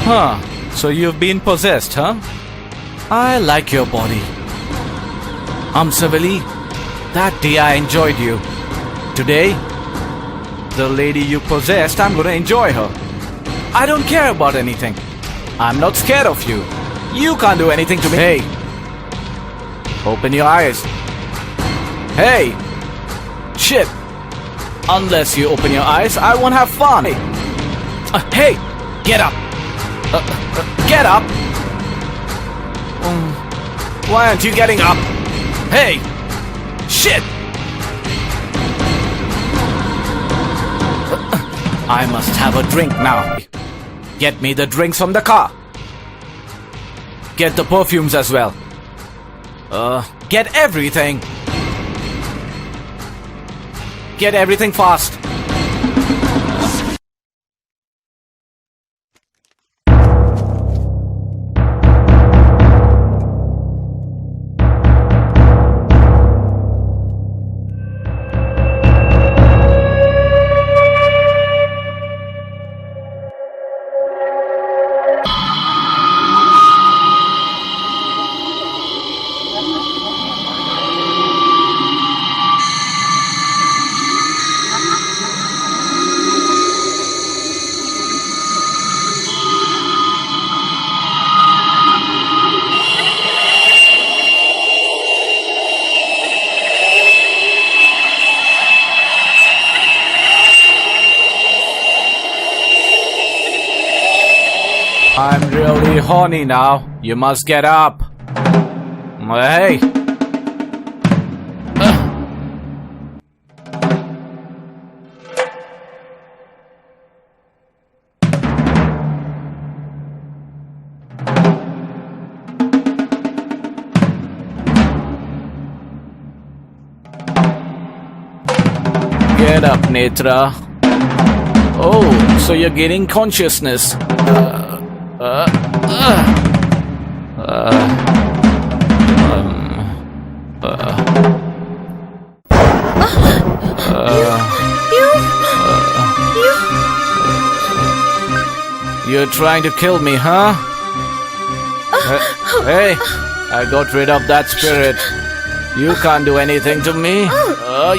Huh. So you've been possessed, huh? I like your body. Amsavali, that day I enjoyed you. Today, the lady you possessed, I'm gonna enjoy her. I don't care about anything. I'm not scared of you. You can't do anything to me. Hey, open your eyes. Hey, shit. Unless you open your eyes, I won't have fun. Hey, get up. Get up. Why aren't you getting up? Hey, shit. I must have a drink now. Get me the drinks from the car. Get the perfumes as well. Get everything. Get everything fast. I'm really horny now. You must get up. Hey. Get up, Netra. Oh, so you're gaining consciousness. You're trying to kill me, huh? Hey, I got rid of that spirit. You can't do anything to me.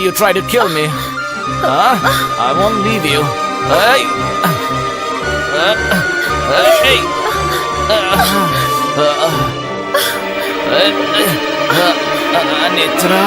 You try to kill me. Huh? I won't leave you. Hey! Netra.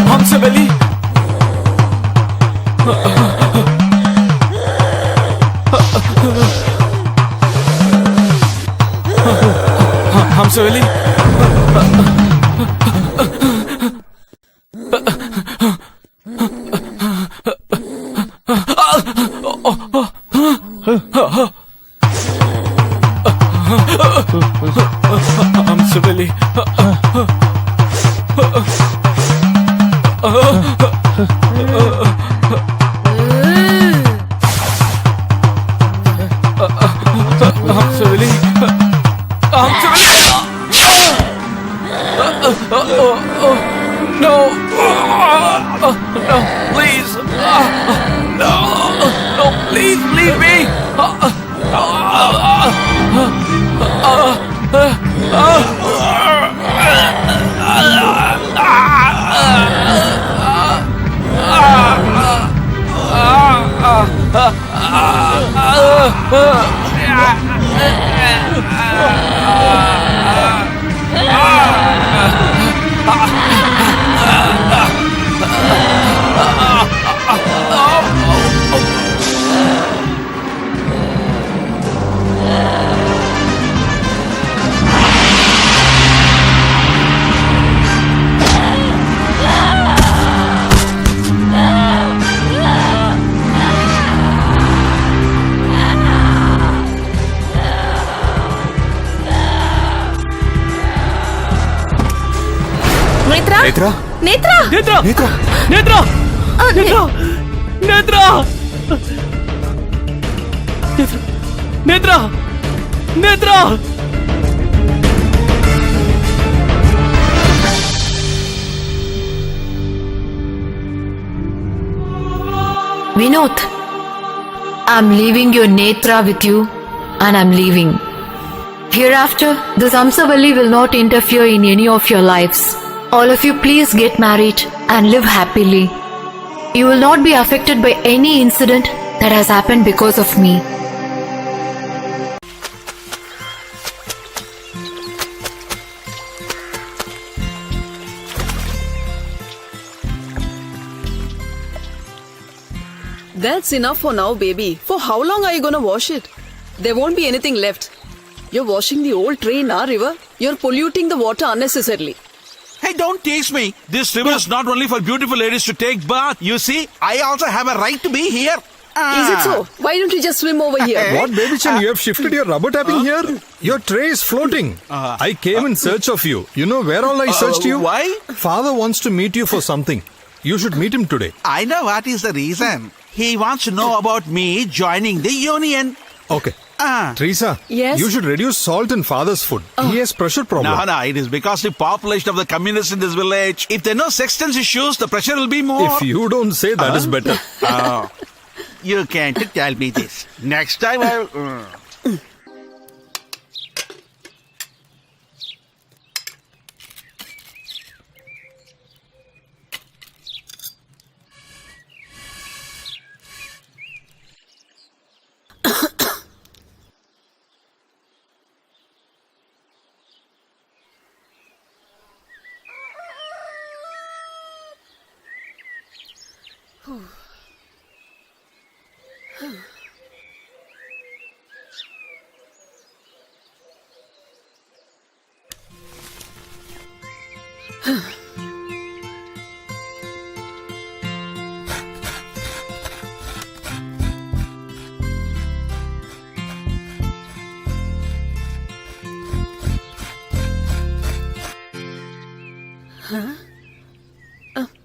Hamsavali. Hamsavali. Hamsavali. No! No, please! No, please leave me! Netra Netra Netra Netra Netra Netra Netra Netra Netra Vinod, I'm leaving your Netra with you and I'm leaving. Hereafter, this Amsavalli will not interfere in any of your lives. All of you please get married and live happily. You will not be affected by any incident that has happened because of me. That's enough for now, baby. For how long are you gonna wash it? There won't be anything left. You're washing the old tray in our river. You're polluting the water unnecessarily. Hey, don't tease me. This river is not only for beautiful ladies to take bath. You see, I also have a right to be here. Is it so? Why don't you just swim over here? What, baby Chan, you have shifted your rubber tapping here? Your tray is floating. I came in search of you. You know where all I searched you? Why? Father wants to meet you for something. You should meet him today. I know what is the reason. He wants to know about me joining the union. Okay. Ah. Teresa, Yes? you should reduce salt in father's food. He has pressure problem. No, it is because the population of the communists in this village. If there are no sexton's issues, the pressure will be more. If you don't say, that is better. Oh, you can't tell me this. Next time I'll...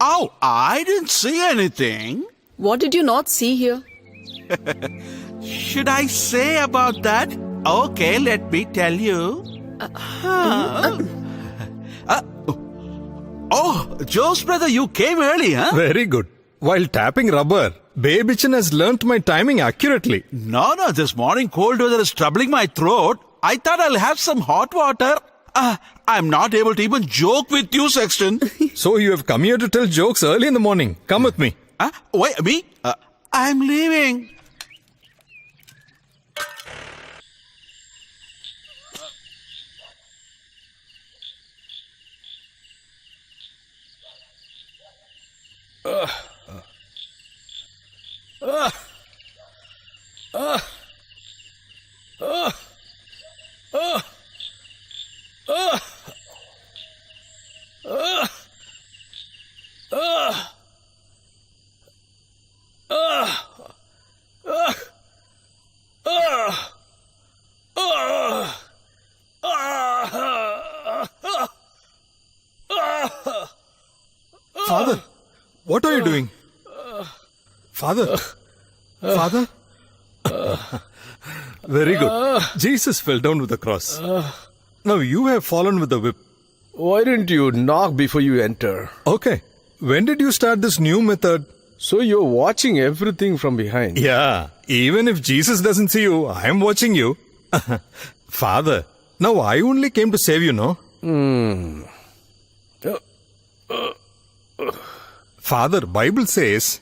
Oh, I didn't see anything. What did you not see here? Should I say about that? Okay, let me tell you. Oh, Joe's brother, you came early, huh? Very good. While tapping rubber, Baby Chan has learnt my timing accurately. No, this morning cold weather is troubling my throat. I thought I'll have some hot water. I'm not able to even joke with you, Sexton. So you have come here to tell jokes early in the morning. Come with me. Wait, me? I'm leaving. Father, what are you doing? Father? Father? Very good. Jesus fell down with the cross. Now you have fallen with the whip. Why didn't you knock before you enter? Okay. When did you start this new method? So you're watching everything from behind. Yeah, even if Jesus doesn't see you, I am watching you. Father, now I only came to save you, no? Father, Bible says,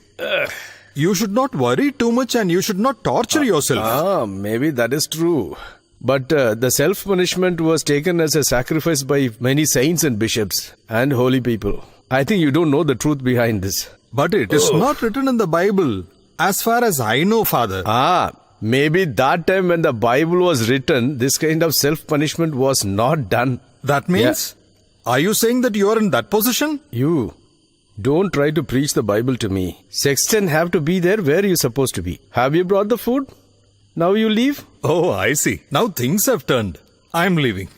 you should not worry too much and you should not torture yourself. Maybe that is true. But the self-punishment was taken as a sacrifice by many saints and bishops and holy people. I think you don't know the truth behind this. But it is not written in the Bible, as far as I know, Father. Maybe that time when the Bible was written, this kind of self-punishment was not done. That means, are you saying that you are in that position? You don't try to preach the Bible to me. Sexton have to be there where you're supposed to be. Have you brought the food? Now you leave? Oh, I see. Now things have turned. I'm leaving.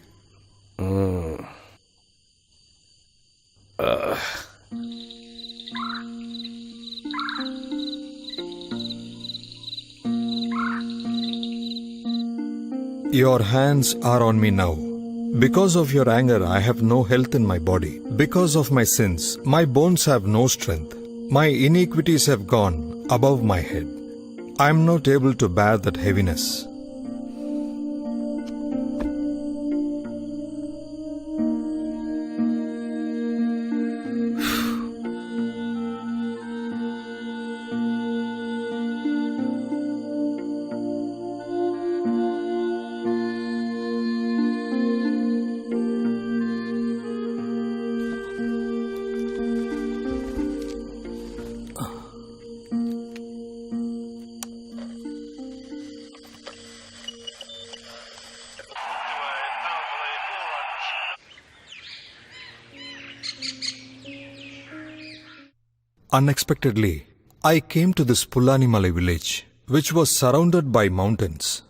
Your hands are on me now. Because of your anger, I have no health in my body. Because of my sins, my bones have no strength. My iniquities have gone above my head. I am not able to bear that heaviness. Unexpectedly, I came to this Pulanimalai village, which was surrounded by mountains.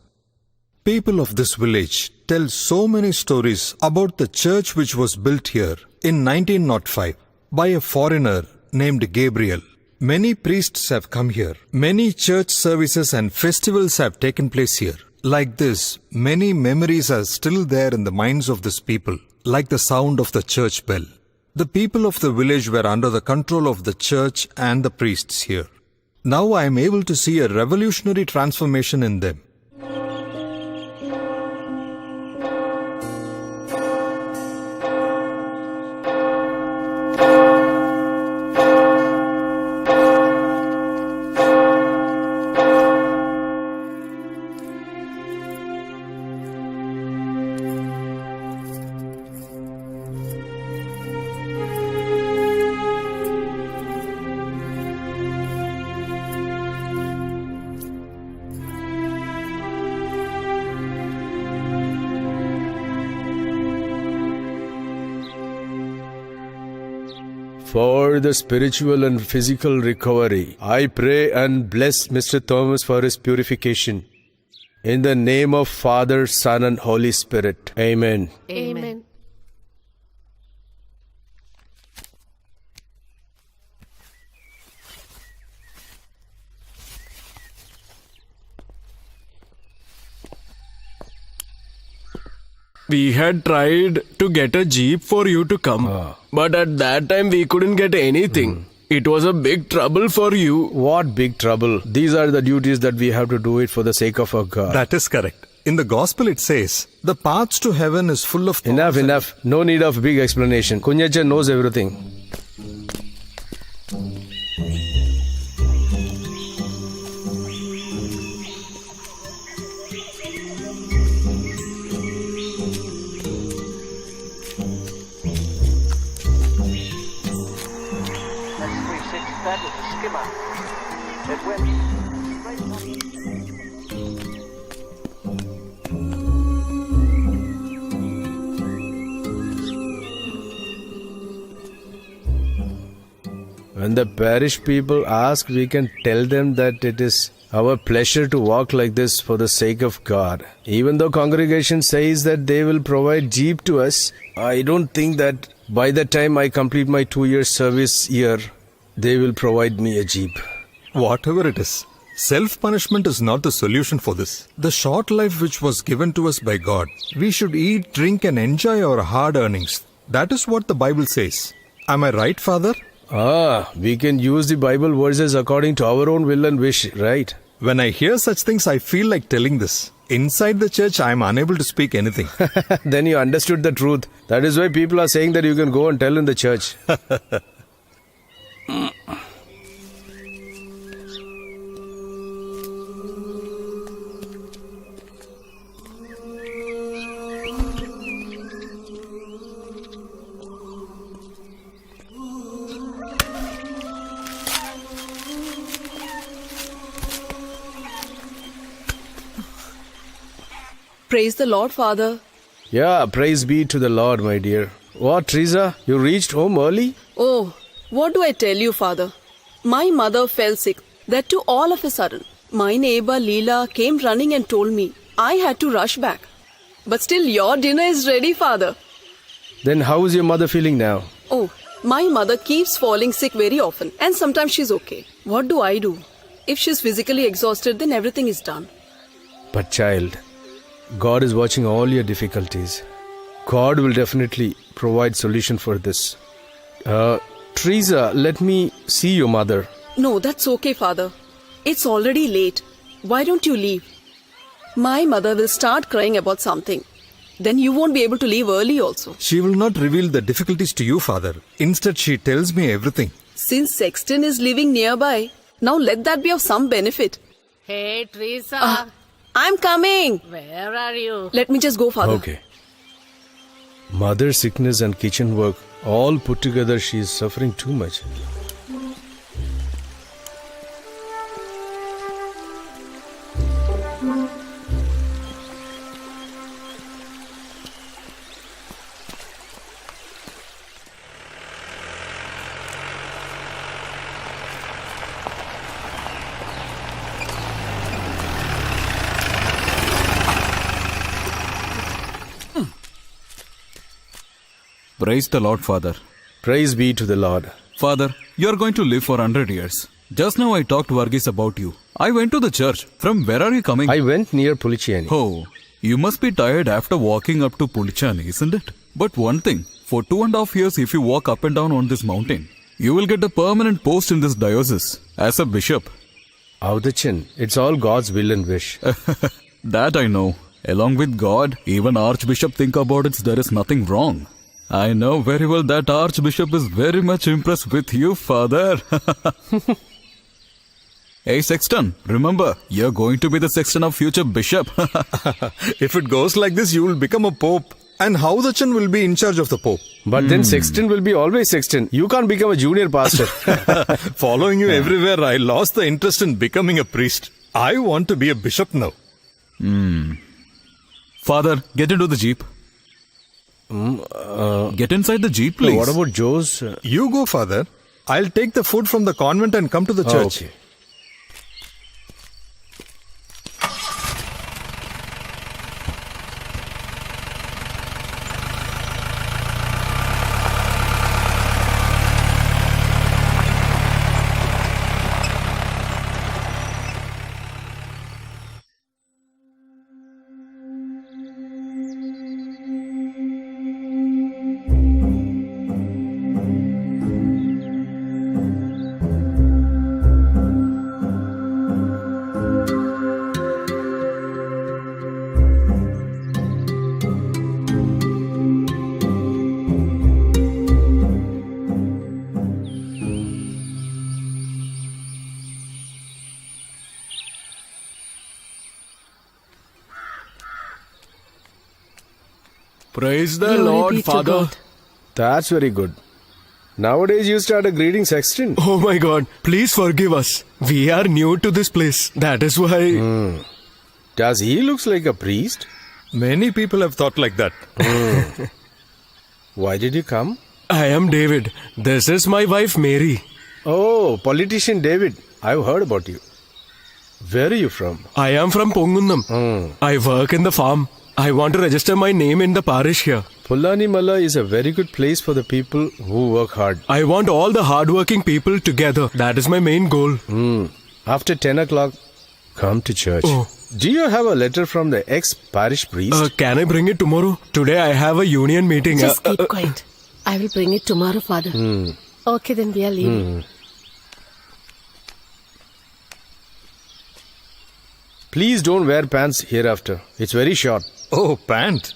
People of this village tell so many stories about the church which was built here in 1905 by a foreigner named Gabriel. Many priests have come here. Many church services and festivals have taken place here. Like this, many memories are still there in the minds of these people, like the sound of the church bell. The people of the village were under the control of the church and the priests here. Now I am able to see a revolutionary transformation in them. For the spiritual and physical recovery, I pray and bless Mr. Thomas for his purification. In the name of Father, Son and Holy Spirit. Amen. Amen. We had tried to get a jeep for you to come, but at that time we couldn't get anything. It was a big trouble for you. What big trouble. These are the duties that we have to do it for the sake of our God. That is correct. In the gospel it says, the path to heaven is full of thorns. Enough. No need of big explanation. Kunyacha knows everything. That is a skimmer. It went When the parish people ask, we can tell them that it is our pleasure to walk like this for the sake of God. Even though congregation says that they will provide jeep to us, I don't think that by the time I complete my 2-year service year, they will provide me a jeep. Whatever it is, self-punishment is not the solution for this. The short life which was given to us by God, we should eat, drink and enjoy our hard earnings. That is what the Bible says. Am I right, Father? We can use the Bible verses according to our own will and wish, right? When I hear such things, I feel like telling this. Inside the church, I am unable to speak anything. Then you understood the truth. That is why people are saying that you can go and tell in the church. Praise the Lord, Father. Yeah, praise be to the Lord, my dear. What, Teresa? You reached home early? Oh, what do I tell you, Father? My mother fell sick. That too all of a sudden. My neighbor Leela came running and told me I had to rush back. But still your dinner is ready, Father. Then how is your mother feeling now? Oh, my mother keeps falling sick very often and sometimes she's okay. What do I do? If she's physically exhausted, then everything is done. But child, God is watching all your difficulties. God will definitely provide solution for this. Teresa, let me see your mother. No, that's okay, Father. It's already late. Why don't you leave? My mother will start crying about something. Then you won't be able to leave early also. She will not reveal the difficulties to you, Father. Instead, she tells me everything. Since Sexton is living nearby, now let that be of some benefit. Hey, Teresa. I'm coming. Where are you? Let me just go, Father. Okay. Mother sickness and kitchen work, all put together, she is suffering too much. Praise the Lord, Father. Praise be to the Lord. Father, you are going to live for 100 years. Just now I talked to Varghese about you. I went to the church. From where are you coming? I went near Pulichiani. Oh, you must be tired after walking up to Pulichani, isn't it? But one thing, for 2.5 years if you walk up and down on this mountain, you will get a permanent post in this diocese as a bishop. Avdachan, it's all God's will and wish. That I know. Along with God, even Archbishop think about it, there is nothing wrong. I know very well that Archbishop is very much impressed with you, Father. Hey, Sexton, remember, you're going to be the Sexton of future bishop. If it goes like this, you will become a pope. And Avdachan will be in charge of the pope. But then Sexton will be always Sexton. You can't become a junior pastor. Following you everywhere, I lost the interest in becoming a priest. I want to be a bishop now. Father, get into the jeep. Get inside the jeep, please. What about Joe's? You go, Father. I'll take the food from the convent and come to the church. Okay. Praise the Glory Lord, be to Father. God. That's very good. Nowadays you started greeting Sexton. Oh my God, please forgive us. We are new to this place. That is why. Does he looks like a priest? Many people have thought like that. Why did you come? I am David. This is my wife Mary. Oh, politician David. I've heard about you. Where are you from? I am from Pongundam. I work in the farm. I want to register my name in the parish here. Pullani Mala is a very good place for the people who work hard. I want all the hardworking people together. That is my main goal. After 10 o'clock, come to church. Oh. Do you have a letter from the ex-parish priest? Can I bring it tomorrow? Today I have a union meeting. Just keep quiet. I will bring it tomorrow, Father. Okay, then we are leaving. Please don't wear pants hereafter. It's very short. Oh, pant.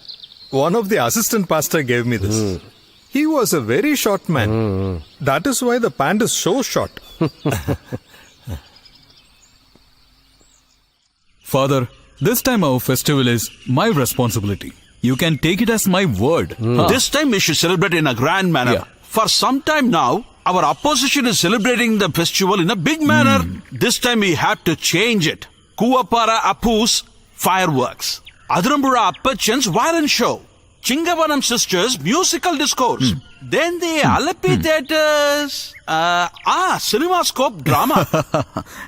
One of the assistant pastor gave me this. He was a very short man. That is why the pant is so short. Father, this time our festival is my responsibility. You can take it as my word. This time we should celebrate in a grand manner. Yeah. For some time now, our opposition is celebrating the festival in a big manner. This time we have to change it. Kuvapara Appu's fireworks. Adurambura Appachan's violin show. Chingavanam sisters' musical discourse. Then the Alapi theaters. CinemaScope drama.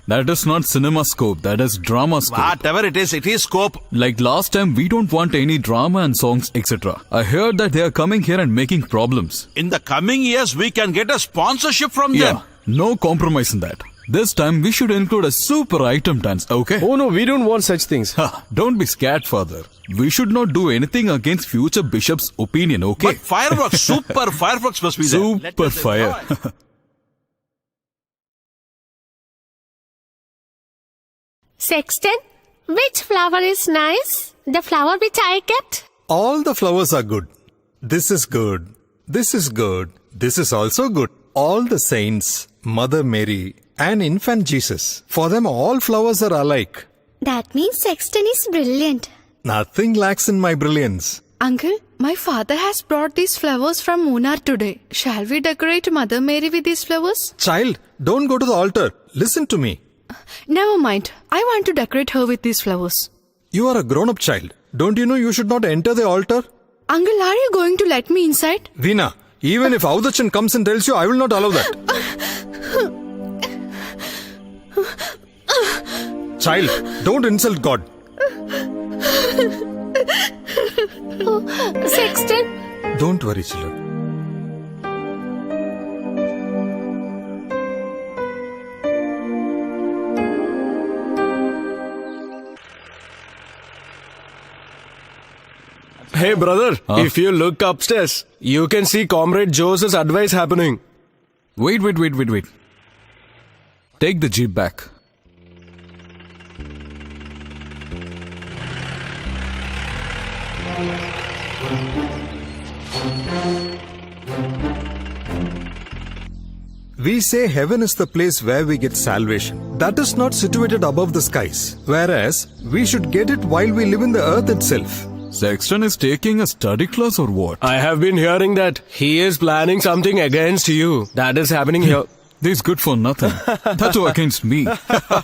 That is not CinemaScope, that is DramaScope. Whatever it is scope. Like last time, we don't want any drama and songs, etc. I heard that they are coming here and making problems. In the coming years, we can get a sponsorship from them. No compromise in that. This time we should include a super item dance, okay? Oh no, we don't want such things. Ha, don't be scared, father. We should not do anything against future bishop's opinion, okay? But fireworks, super fireworks must be there. Super fire. Sexton, which flower is nice? The flower which I kept? All the flowers are good. This is good. This is good. This is also good. All the saints, Mother Mary, and Infant Jesus. For them, all flowers are alike. That means Sexton is brilliant. Nothing lacks in my brilliance. Uncle, my father has brought these flowers from Munnar today. Shall we decorate Mother Mary with these flowers? Child, don't go to the altar. Listen to me. Never mind. I want to decorate her with these flowers. You are a grown-up child. Don't you know you should not enter the altar? Uncle, are you going to let me inside? Veena, even if Avdachan comes and tells you, I will not allow that. Child, don't insult God. Sexton, Don't worry, children. Hey brother, if you look upstairs, you can see Comrade Jose's advice happening. Wait. Take the jeep back. We say heaven is the place where we get salvation. That is not situated above the skies. Whereas, we should get it while we live in the earth itself. Sexton is taking a study class or what? I have been hearing that he is planning something against you. That is happening here. This is good for nothing. That too against me.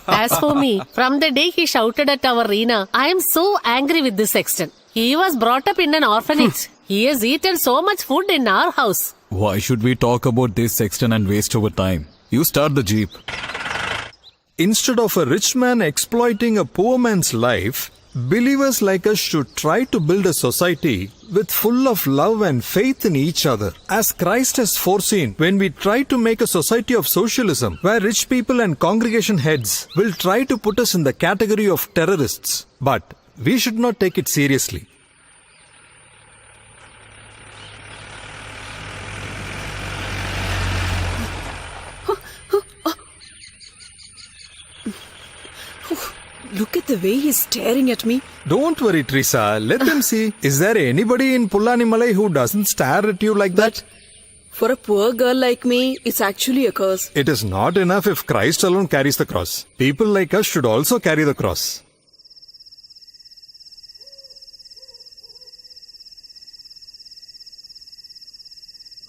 as for me, from the day he shouted at our Reena, I am so angry with this Sexton. He was brought up in an orphanage. He has eaten so much food in our house. Why should we talk about this, Sexton, and waste our time? You start the jeep. Instead of a rich man exploiting a poor man's life, believers like us should try to build a society with full of love and faith in each other. As Christ has foreseen, when we try to make a society of socialism, where rich people and congregation heads will try to put us in the category of terrorists. But we should not take it seriously. Look at the way he's staring at me. Don't worry, Teresa. Let them see. Is there anybody in Pullanimalai who doesn't stare at you like that? For a poor girl like me, it's actually a curse. It is not enough if Christ alone carries the cross. People like us should also carry the cross.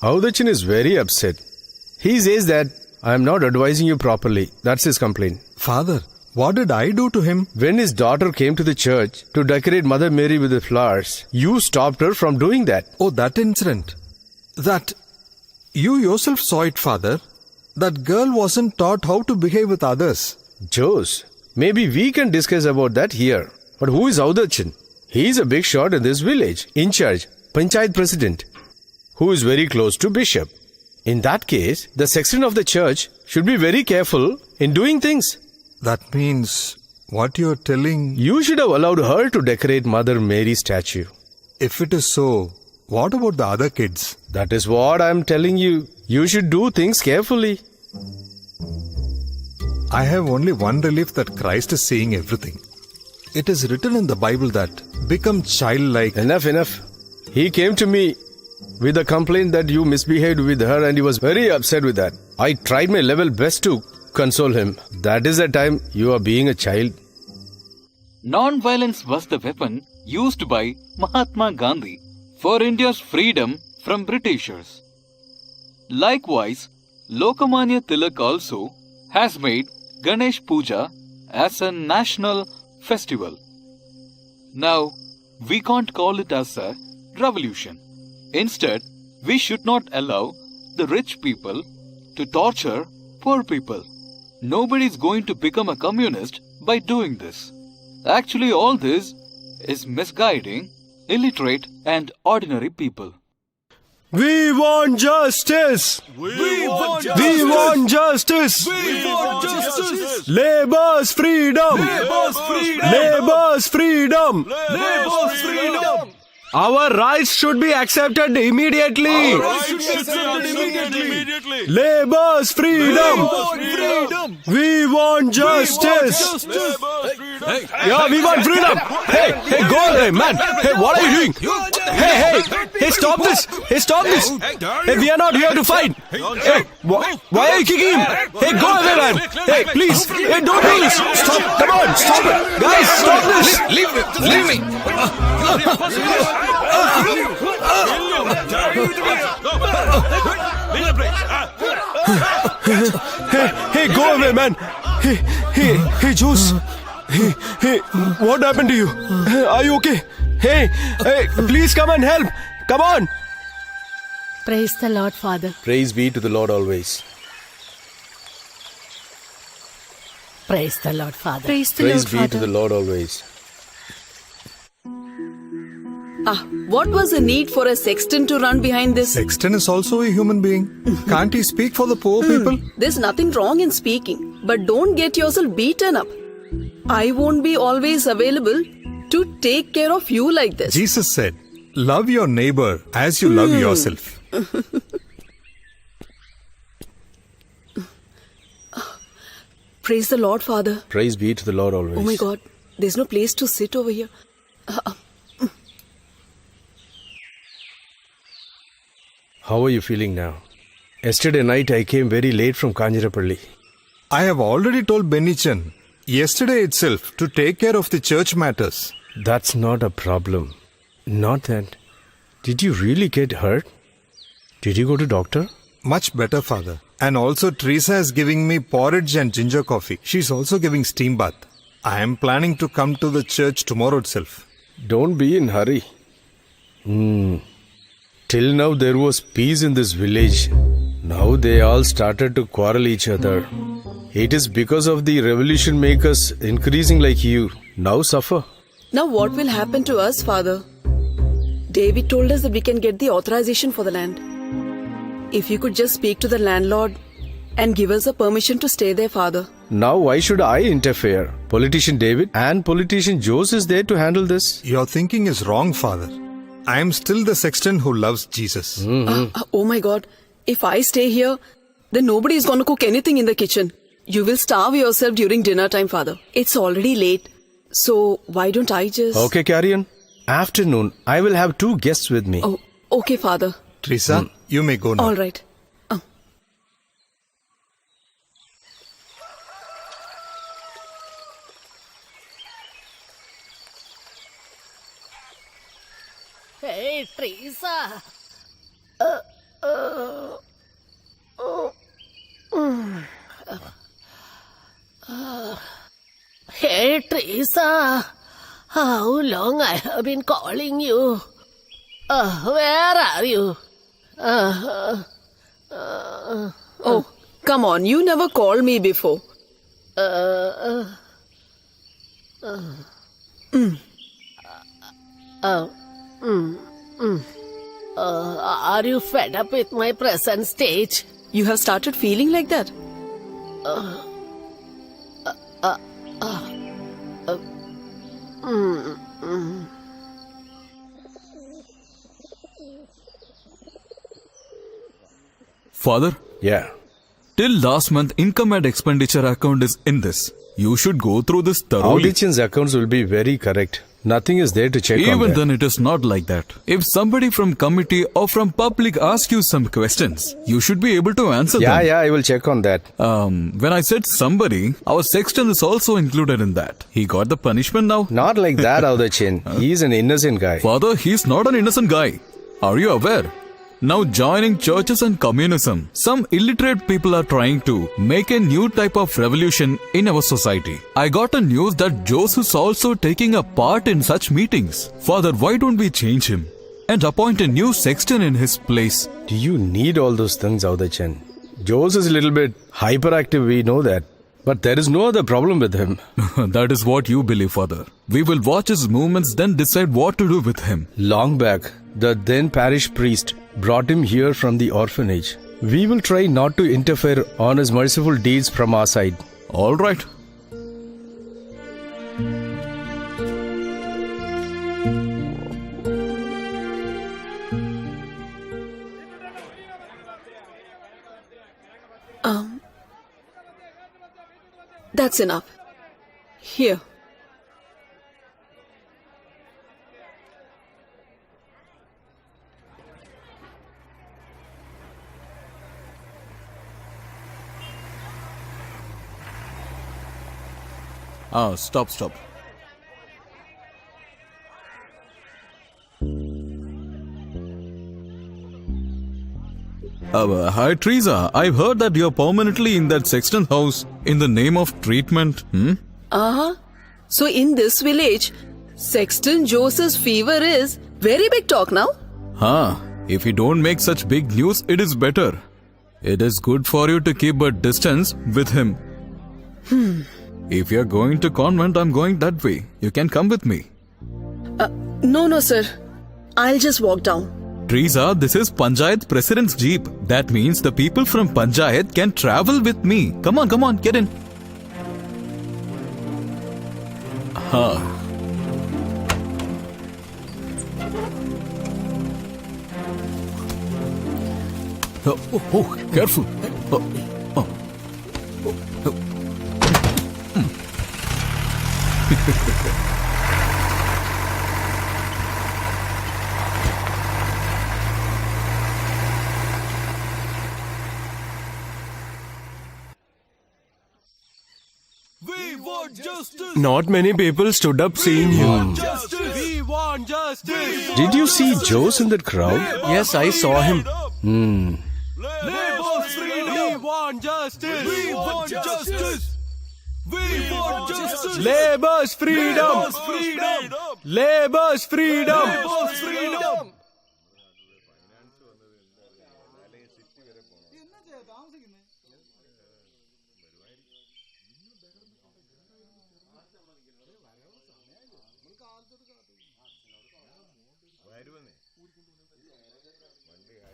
Avdachan is very upset. He says that I am not advising you properly. That's his complaint. Father, what did I do to him? When his daughter came to the church to decorate Mother Mary with the flowers, you stopped her from doing that. Oh, that incident. That you yourself saw it, Father. That girl wasn't taught how to behave with others. Jose, maybe we can discuss about that here. But who is Avdachan? He is a big shot in this village, in charge, Panchayat President, who is very close to Bishop. In that case, the sexton of the church should be very careful in doing things. That means what you're telling... You should have allowed her to decorate Mother Mary's statue. If it is so, what about the other kids? That is what I'm telling you. You should do things carefully. I have only one relief that Christ is seeing everything. It is written in the Bible that, become childlike. Enough. He came to me with a complaint that you misbehaved with her and he was very upset with that. I tried my level best to console him. That is the time you are being a child. Non-violence was the weapon used by Mahatma Gandhi for India's freedom from Britishers. Likewise, Lokmanya Tilak also has made Ganesh Puja as a national festival. Now, we can't call it as a revolution. Instead, we should not allow the rich people to torture poor people. Nobody is going to become a communist by doing this. Actually, all this is misguiding illiterate and ordinary people. We want justice. We want justice. Labor's freedom. Labor's freedom. Our rights should be accepted immediately. Labor's freedom. We want justice. Yeah, we want freedom. Hey, go away, man. Hey, what are you doing? Hey, stop this. Stop this. Hey, we are not here to fight. Hey, why are you kicking him? Hey, go away, man. Hey, please. Hey, don't do this. Stop. Come on, stop it. Guys, stop this. Leave me. Hey, go away, man. Hey, Jose. Hey, what happened to you? Are you okay? Hey, please come and help. Come on. Praise the Lord, Father. Praise be to the Lord always. Praise the Lord, Father. Praise the Praise Lord, be Father. to the Lord always. What was the need for a sexton to run behind this? Sexton is also a human being. Can't he speak for the poor people? There's nothing wrong in speaking, but don't get yourself beaten up. I won't be always available to take care of you like this. Jesus said, love your neighbor as you love yourself. Praise the Lord, Father. Praise be to the Lord always. Oh my God, there's no place to sit over here. How are you feeling now? Yesterday night I came very late from Kanjirapalli. I have already told Benichan yesterday itself to take care of the church matters. That's not a problem. Not that. Did you really get hurt? Did you go to doctor? Much better, Father. And also Teresa is giving me porridge and ginger coffee. She's also giving steam bath. I am planning to come to the church tomorrow itself. Don't be in hurry. Till now there was peace in this village. Now they all started to quarrel each other. It is because of the revolution makers increasing like you. Now suffer. Now what will happen to us, Father? David told us that we can get the authorization for the land. If you could just speak to the landlord and give us a permission to stay there, Father. Now why should I interfere? Politician David and politician Jose is there to handle this. Your thinking is wrong, Father. I am still the sexton who loves Jesus. Oh my God, if I stay here, then nobody is going to cook anything in the kitchen. You will starve yourself during dinner time, Father. It's already late. So why don't I just... Okay, carry on. Afternoon, I will have 2 guests with me. Oh, okay, Father. Teresa, you may go now. All right. Hey, Teresa. Hey, Teresa. How long I have been calling you? Where are you? Oh, come on. You never called me before. Are you fed up with my present stage? You have started feeling like that? Father, Yeah. till last month income and expenditure account is in this. You should go through this thoroughly. Audichin's accounts will be very correct. Nothing is there to check on Even that. then it is not like that. If somebody from committee or from public asks you some questions, you should be able to answer them. Yeah, I will check on that. When I said somebody, our sexton is also included in that. He got the punishment now. Not like that, Audichin. He's an innocent guy. Father, he's not an innocent guy. Are you aware? Now joining churches and communism, some illiterate people are trying to make a new type of revolution in our society. I got a news that Jose is also taking a part in such meetings. Father, why don't we change him and appoint a new sexton in his place? Do you need all those things, Audichin? Jose is a little bit hyperactive, we know that. But there is no other problem with him. That is what you believe, Father. We will watch his movements, then decide what to do with him. Long back, the then parish priest brought him here from the orphanage. We will try not to interfere on his merciful deeds from our side. All right. That's enough. Here. Stop. Hi, Teresa. I've heard that you're permanently in that sexton house in the name of treatment. So in this village, Sexton Joseph's fever is very big talk now. If you don't make such big news, it is better. It is good for you to keep a distance with him. If you're going to convent, I'm going that way. You can come with me. No, sir. I'll just walk down. Teresa, this is Panchayat President's Jeep. That means the people from Panchayat can travel with me. Come on, get in. Careful. Not many people stood up seeing you. We want justice. Did you see Jose in that crowd? Yes, I saw him. We want justice. We want justice. We want justice. Labor's freedom. Labor's freedom.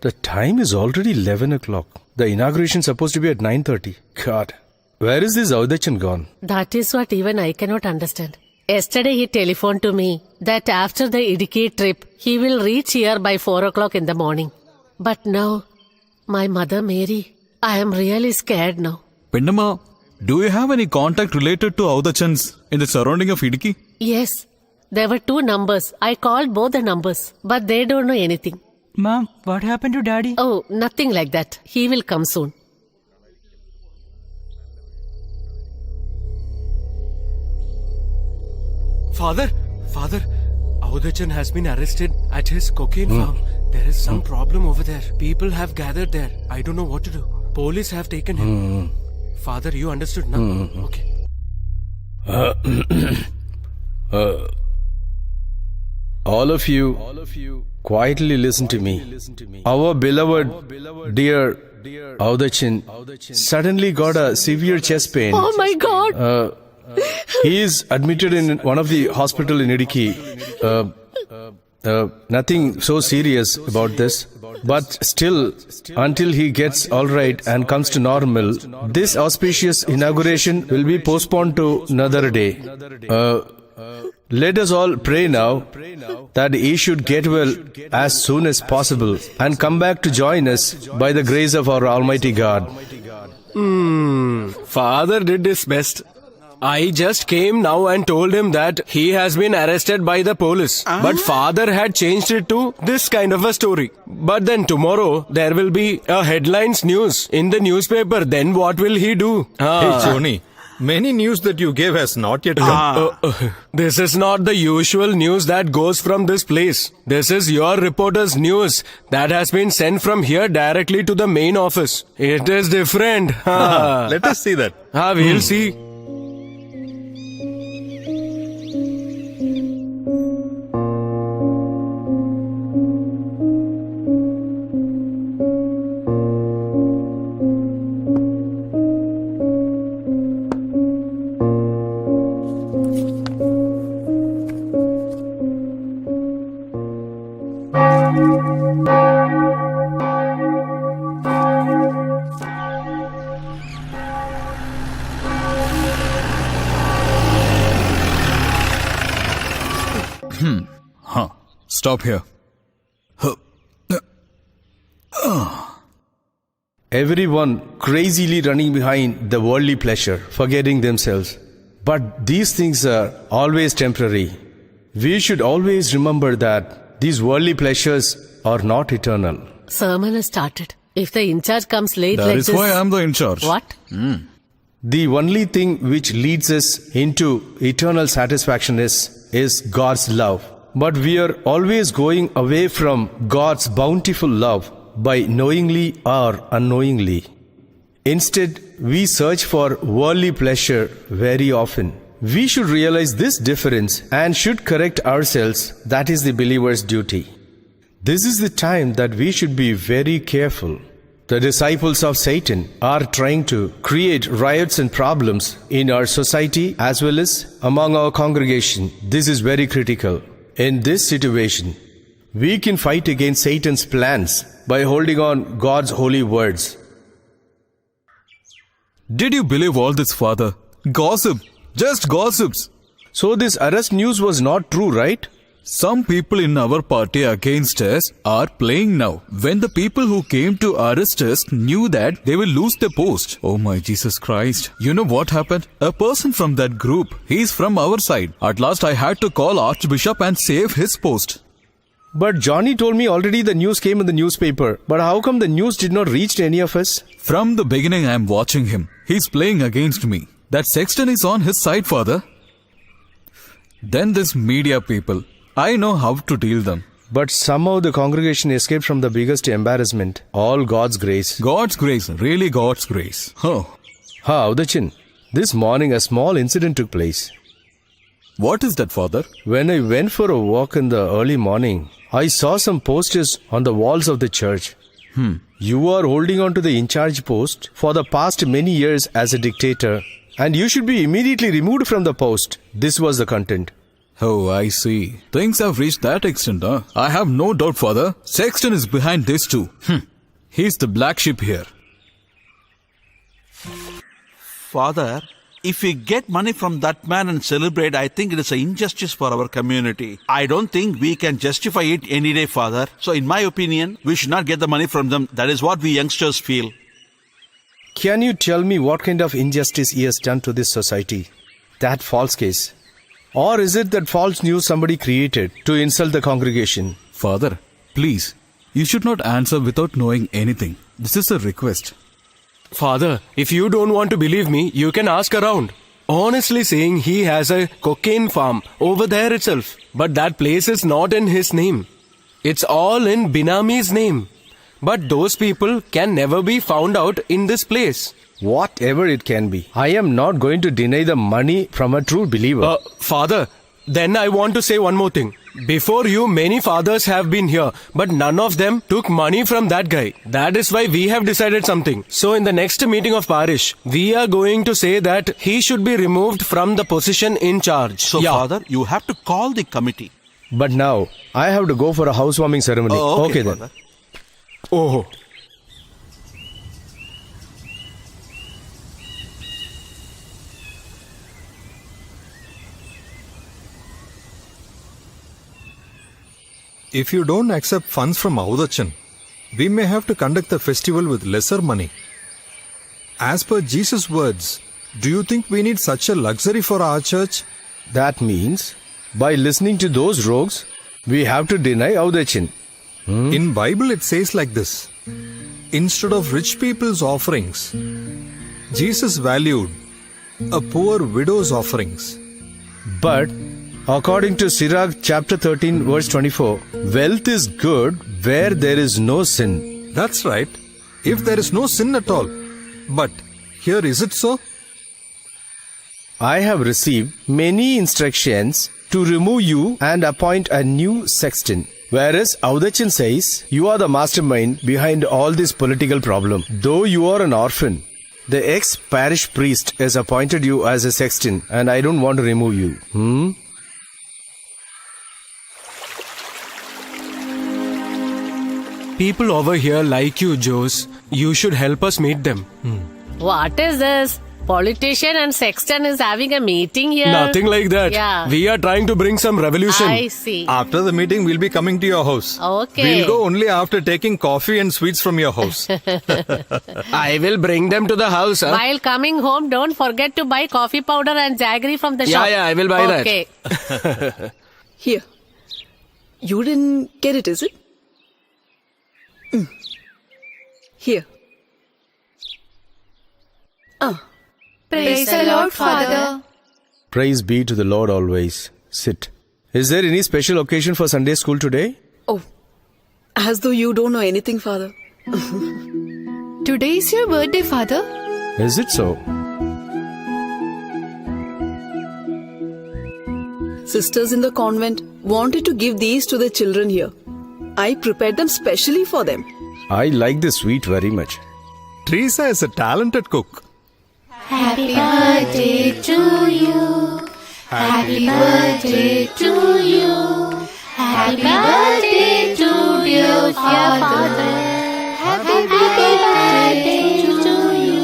The time is already 11 o'clock. The inauguration is supposed to be at 9:30. God, where is this Audachan gone? That is what even I cannot understand. Yesterday he telephoned to me that after the Idiki trip, he will reach here by 4 o'clock in the morning. But now, my mother Mary, I am really scared now. Pindama, do you have any contact related to Audachans in the surrounding of Idiki? Yes, there were 2 numbers. I called both the numbers, but they don't know anything. Ma'am, what happened to Daddy? Oh, nothing like that. He will come soon. Father, Audachan has been arrested at his cocaine farm. There is some problem over there. People have gathered there. I don't know what to do. Police have taken him. Father, you understood now? Okay. All of you, quietly listen to me. Our beloved, dear Audachan suddenly got a severe chest pain. Oh my God! He is admitted in one of the hospital in Idiki. Nothing so serious about this. But still, until he gets alright and comes to normal, this auspicious inauguration will be postponed to another day. Let us all pray now that he should get well as soon as possible and come back to join us by the grace of our Almighty God. Father did his best. I just came now and told him that he has been arrested by the police. But father had changed it to this kind of a story. But then tomorrow there will be a headlines news in the newspaper. Then what will he do? Hey, Joni, many news that you gave has not yet come. This is not the usual news that goes from this place. This is your reporter's news that has been sent from here directly to the main office. It is different. Let us see that. We'll see. Stop here. Everyone crazily running behind the worldly pleasure, forgetting themselves. But these things are always temporary. We should always remember that these worldly pleasures are not eternal. Sermon has started. If the in charge comes late That like is this... why I am the in charge. What? The only thing which leads us into eternal satisfaction is God's love. But we are always going away from God's bountiful love by knowingly or unknowingly. Instead, we search for worldly pleasure very often. We should realize this difference and should correct ourselves. That is the believer's duty. This is the time that we should be very careful. The disciples of Satan are trying to create riots and problems in our society as well as among our congregation. This is very critical. In this situation, we can fight against Satan's plans by holding on God's holy words. Did you believe all this, Father? Gossip. Just gossips. So this arrest news was not true, right? Some people in our party against us are playing now. When the people who came to arrest us knew that they will lose their post. Oh my Jesus Christ. You know what happened? A person from that group, he's from our side. At last I had to call Archbishop and save his post. But Johnny told me already the news came in the newspaper. But how come the news did not reach to any of us? From the beginning I am watching him. He's playing against me. That sexton is on his side, Father. Then this media people. I know how to deal them. But somehow the congregation escaped from the biggest embarrassment. All God's grace. God's grace, really God's grace. Oh. Avdachan, this morning a small incident took place. What is that, Father? When I went for a walk in the early morning, I saw some posters on the walls of the church. You are holding on to the in-charge post for the past many years as a dictator, and you should be immediately removed from the post. This was the content. Oh, I see. Things have reached that extent, huh? I have no doubt, Father. Sexton is behind this too. He's the black sheep here. Father, if we get money from that man and celebrate, I think it is an injustice for our community. I don't think we can justify it any day, Father. So in my opinion, we should not get the money from them. That is what we youngsters feel. Can you tell me what kind of injustice he has done to this society? That false case. Or is it that false news somebody created to insult the congregation? Father, please, you should not answer without knowing anything. This is a request. Father, if you don't want to believe me, you can ask around. Honestly saying, he has a cocaine farm over there itself. But that place is not in his name. It's all in Binami's name. But those people can never be found out in this place. Whatever it can be, I am not going to deny the money from a true believer. Father, then I want to say one more thing. Before you, many fathers have been here, but none of them took money from that guy. That is why we have decided something. So in the next meeting of parish, we are going to say that he should be removed from the position in charge. So Father, you have to call the committee. But now, I have to go for a housewarming ceremony. Okay then. Father. Oh. If you don't accept funds from Avdachan, we may have to conduct the festival with lesser money. As per Jesus' words, do you think we need such a luxury for our church? That means, by listening to those rogues, we have to deny Avdachan. In Bible it says like this. Instead of rich people's offerings, Jesus valued a poor widow's offerings. But according to Sirach chapter 13 verse 24, wealth is good where there is no sin. That's right, if there is no sin at all. But here is it so? I have received many instructions to remove you and appoint a new sexton. Whereas Avdachan says, you are the mastermind behind all this political problem. Though you are an orphan, the ex-parish priest has appointed you as a sexton and I don't want to remove you. People over here like you, Jose. You should help us meet them. What is this? Politician and sexton is having a meeting here. Nothing like that. Yeah. We are trying to bring some revolution. I see. After the meeting, we'll be coming to your house. Okay. We'll go only after taking coffee and sweets from your house. I will bring them to the house. Huh? While coming home, don't forget to buy coffee powder and jaggery from the shop. Yeah, I will buy that. Okay. Here. You didn't get it, is it? Here. Praise the Lord, Father. Praise be to the Lord always. Sit. Is there any special occasion for Sunday school today? Oh, as though you don't know anything, Father. Today is your birthday, Father. Is it so? Sisters in the convent wanted to give these to the children here. I prepared them specially for them. I like this sweet very much. Teresa is a talented cook. Happy birthday to you. Happy birthday to you. Happy birthday to dear Father. Happy birthday to you.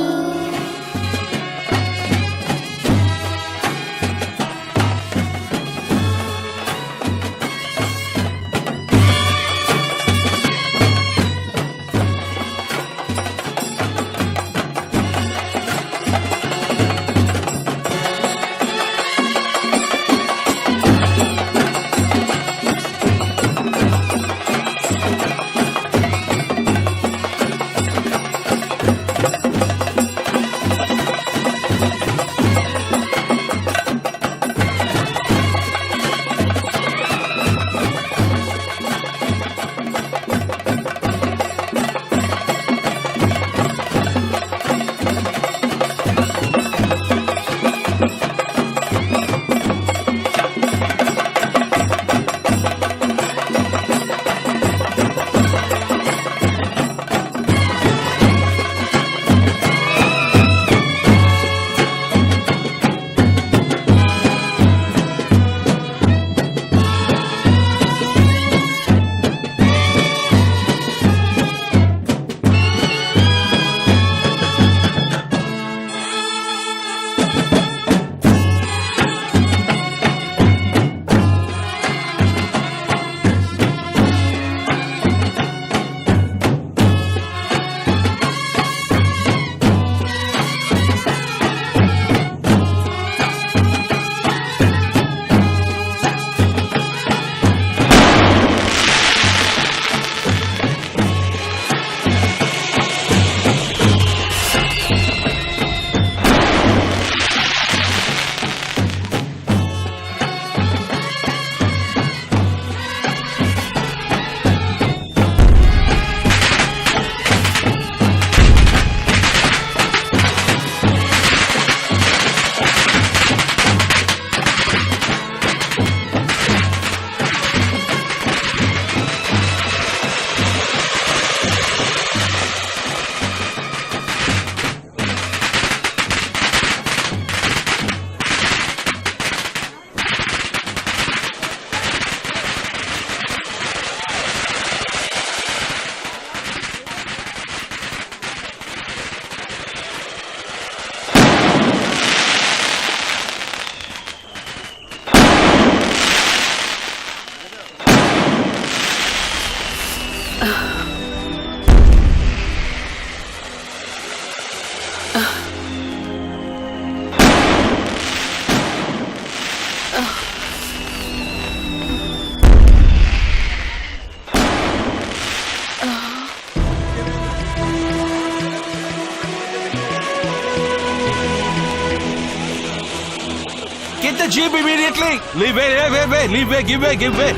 Get the jeep immediately. Leave way. Leave way. Give way.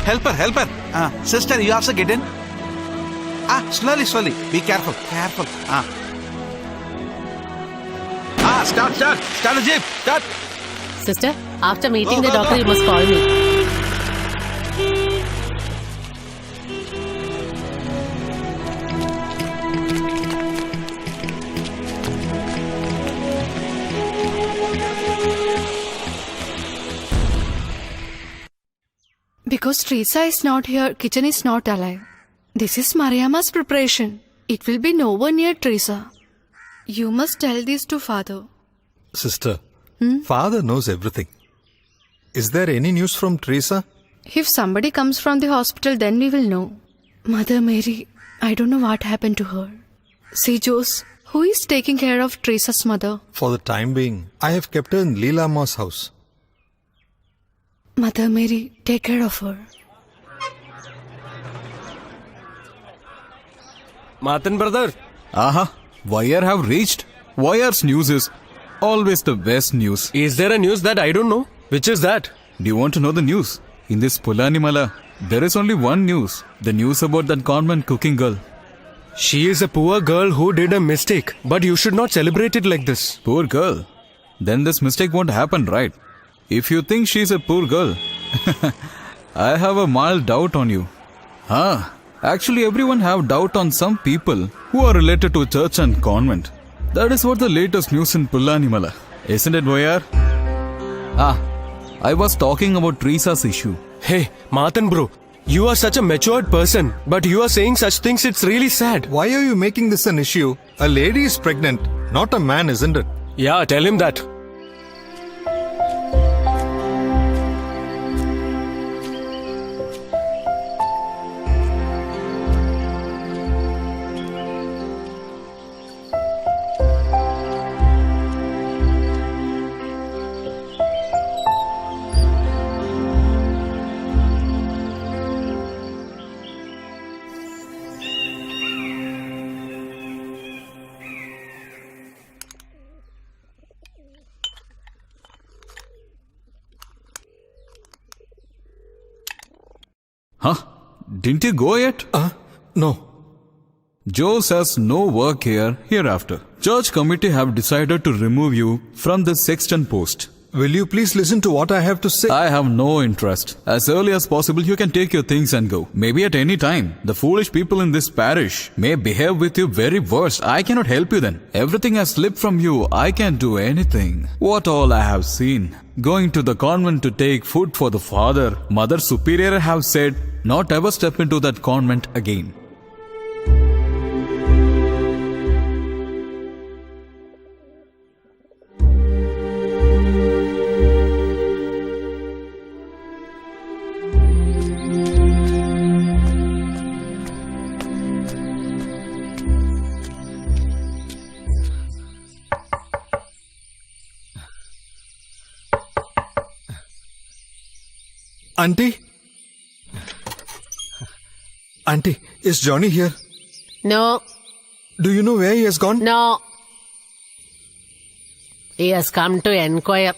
Help her. Sister, you also get in. Slowly. Be careful. Start the jeep. Start. Sister, after meeting the doctor, you must call me. Because Teresa is not here, kitchen is not alive. This is Mariamma's preparation. It will be nowhere near Teresa. You must tell this to father. Sister, Father knows everything. Is there any news from Teresa? If somebody comes from the hospital, then we will know. Mother Mary, I don't know what happened to her. See, Jose, who is taking care of Teresa's mother? For the time being, I have kept her in Leela Ma's house. Mother Mary, take care of her. Martin brother. Aha, Wire have reached. Wire's news is always the best news. Is there a news that I don't know? Which is that? Do you want to know the news? In this Pulanimala, there is only one news. The news about that convent cooking girl. She is a poor girl who did a mistake. But you should not celebrate it like this. Poor girl. Then this mistake won't happen, right? If you think she's a poor girl, I have a mild doubt on you. Actually everyone have doubt on some people who are related to church and convent. That is what the latest news in Pulanimala. Isn't it, Boyar? I was talking about Teresa's issue. Hey, Martin bro, you are such a matured person, but you are saying such things, it's really sad. Why are you making this an issue? A lady is pregnant, not a man, isn't it? Yeah, tell him that. Didn't you go yet? No. Joe says no work here hereafter. Church committee have decided to remove you from the sexton post. Will you please listen to what I have to say? I have no interest. As early as possible you can take your things and go. Maybe at any time. The foolish people in this parish may behave with you very worse. I cannot help you then. Everything has slipped from you. I can't do anything. What all I have seen. Going to the convent to take food for the father. Mother Superior have said not ever step into that convent again. Auntie, is Johnny here? No. Do you know where he has gone? No. He has come to inquire.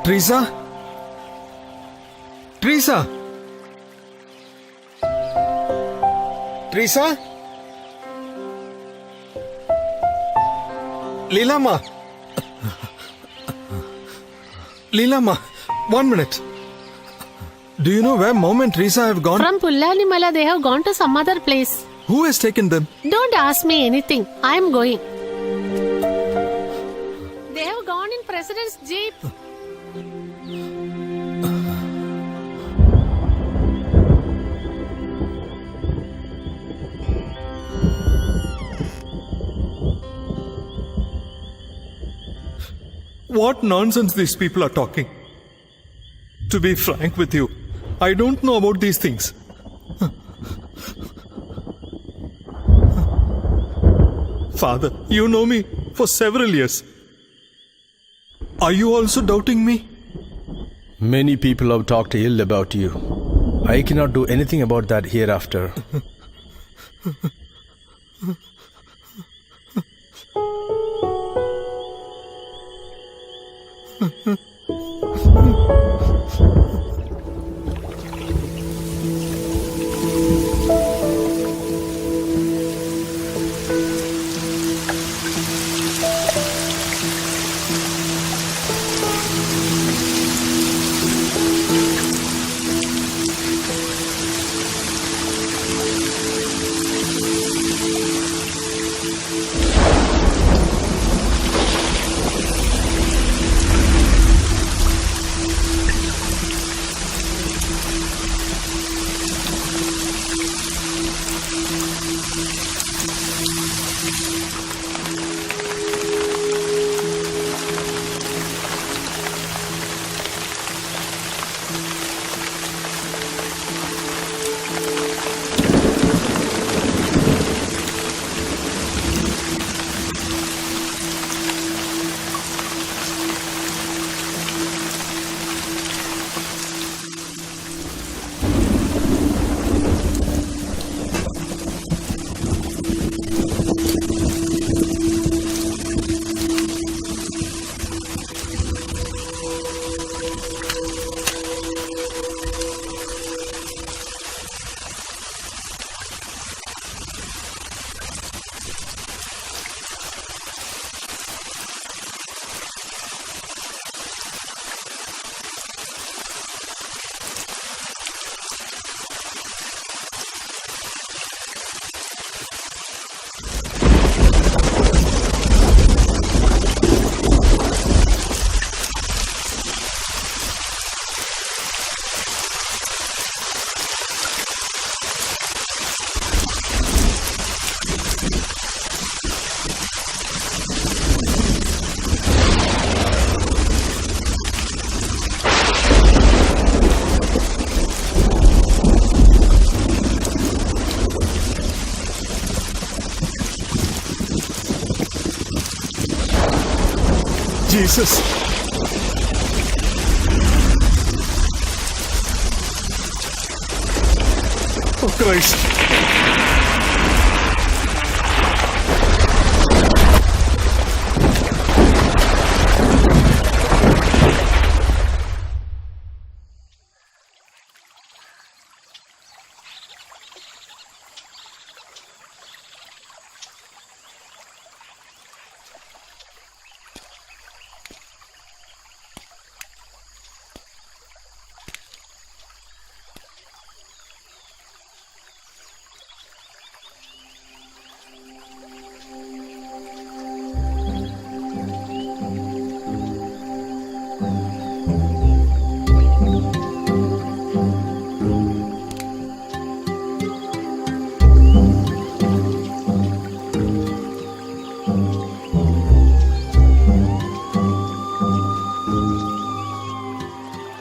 Teresa? Teresa? Teresa? Leela Ma. Leela Ma, 1 minute. Do you know where Mom and Teresa have gone? From Pulanimala, they have gone to some other place. Who has taken them? Don't ask me anything. I am going. They have gone in President's jeep. What nonsense these people are talking. To be frank with you, I don't know about these things. Father, you know me for several years. Are you also doubting me? Many people have talked ill about you. I cannot do anything about that hereafter. Jesus. Oh Christ.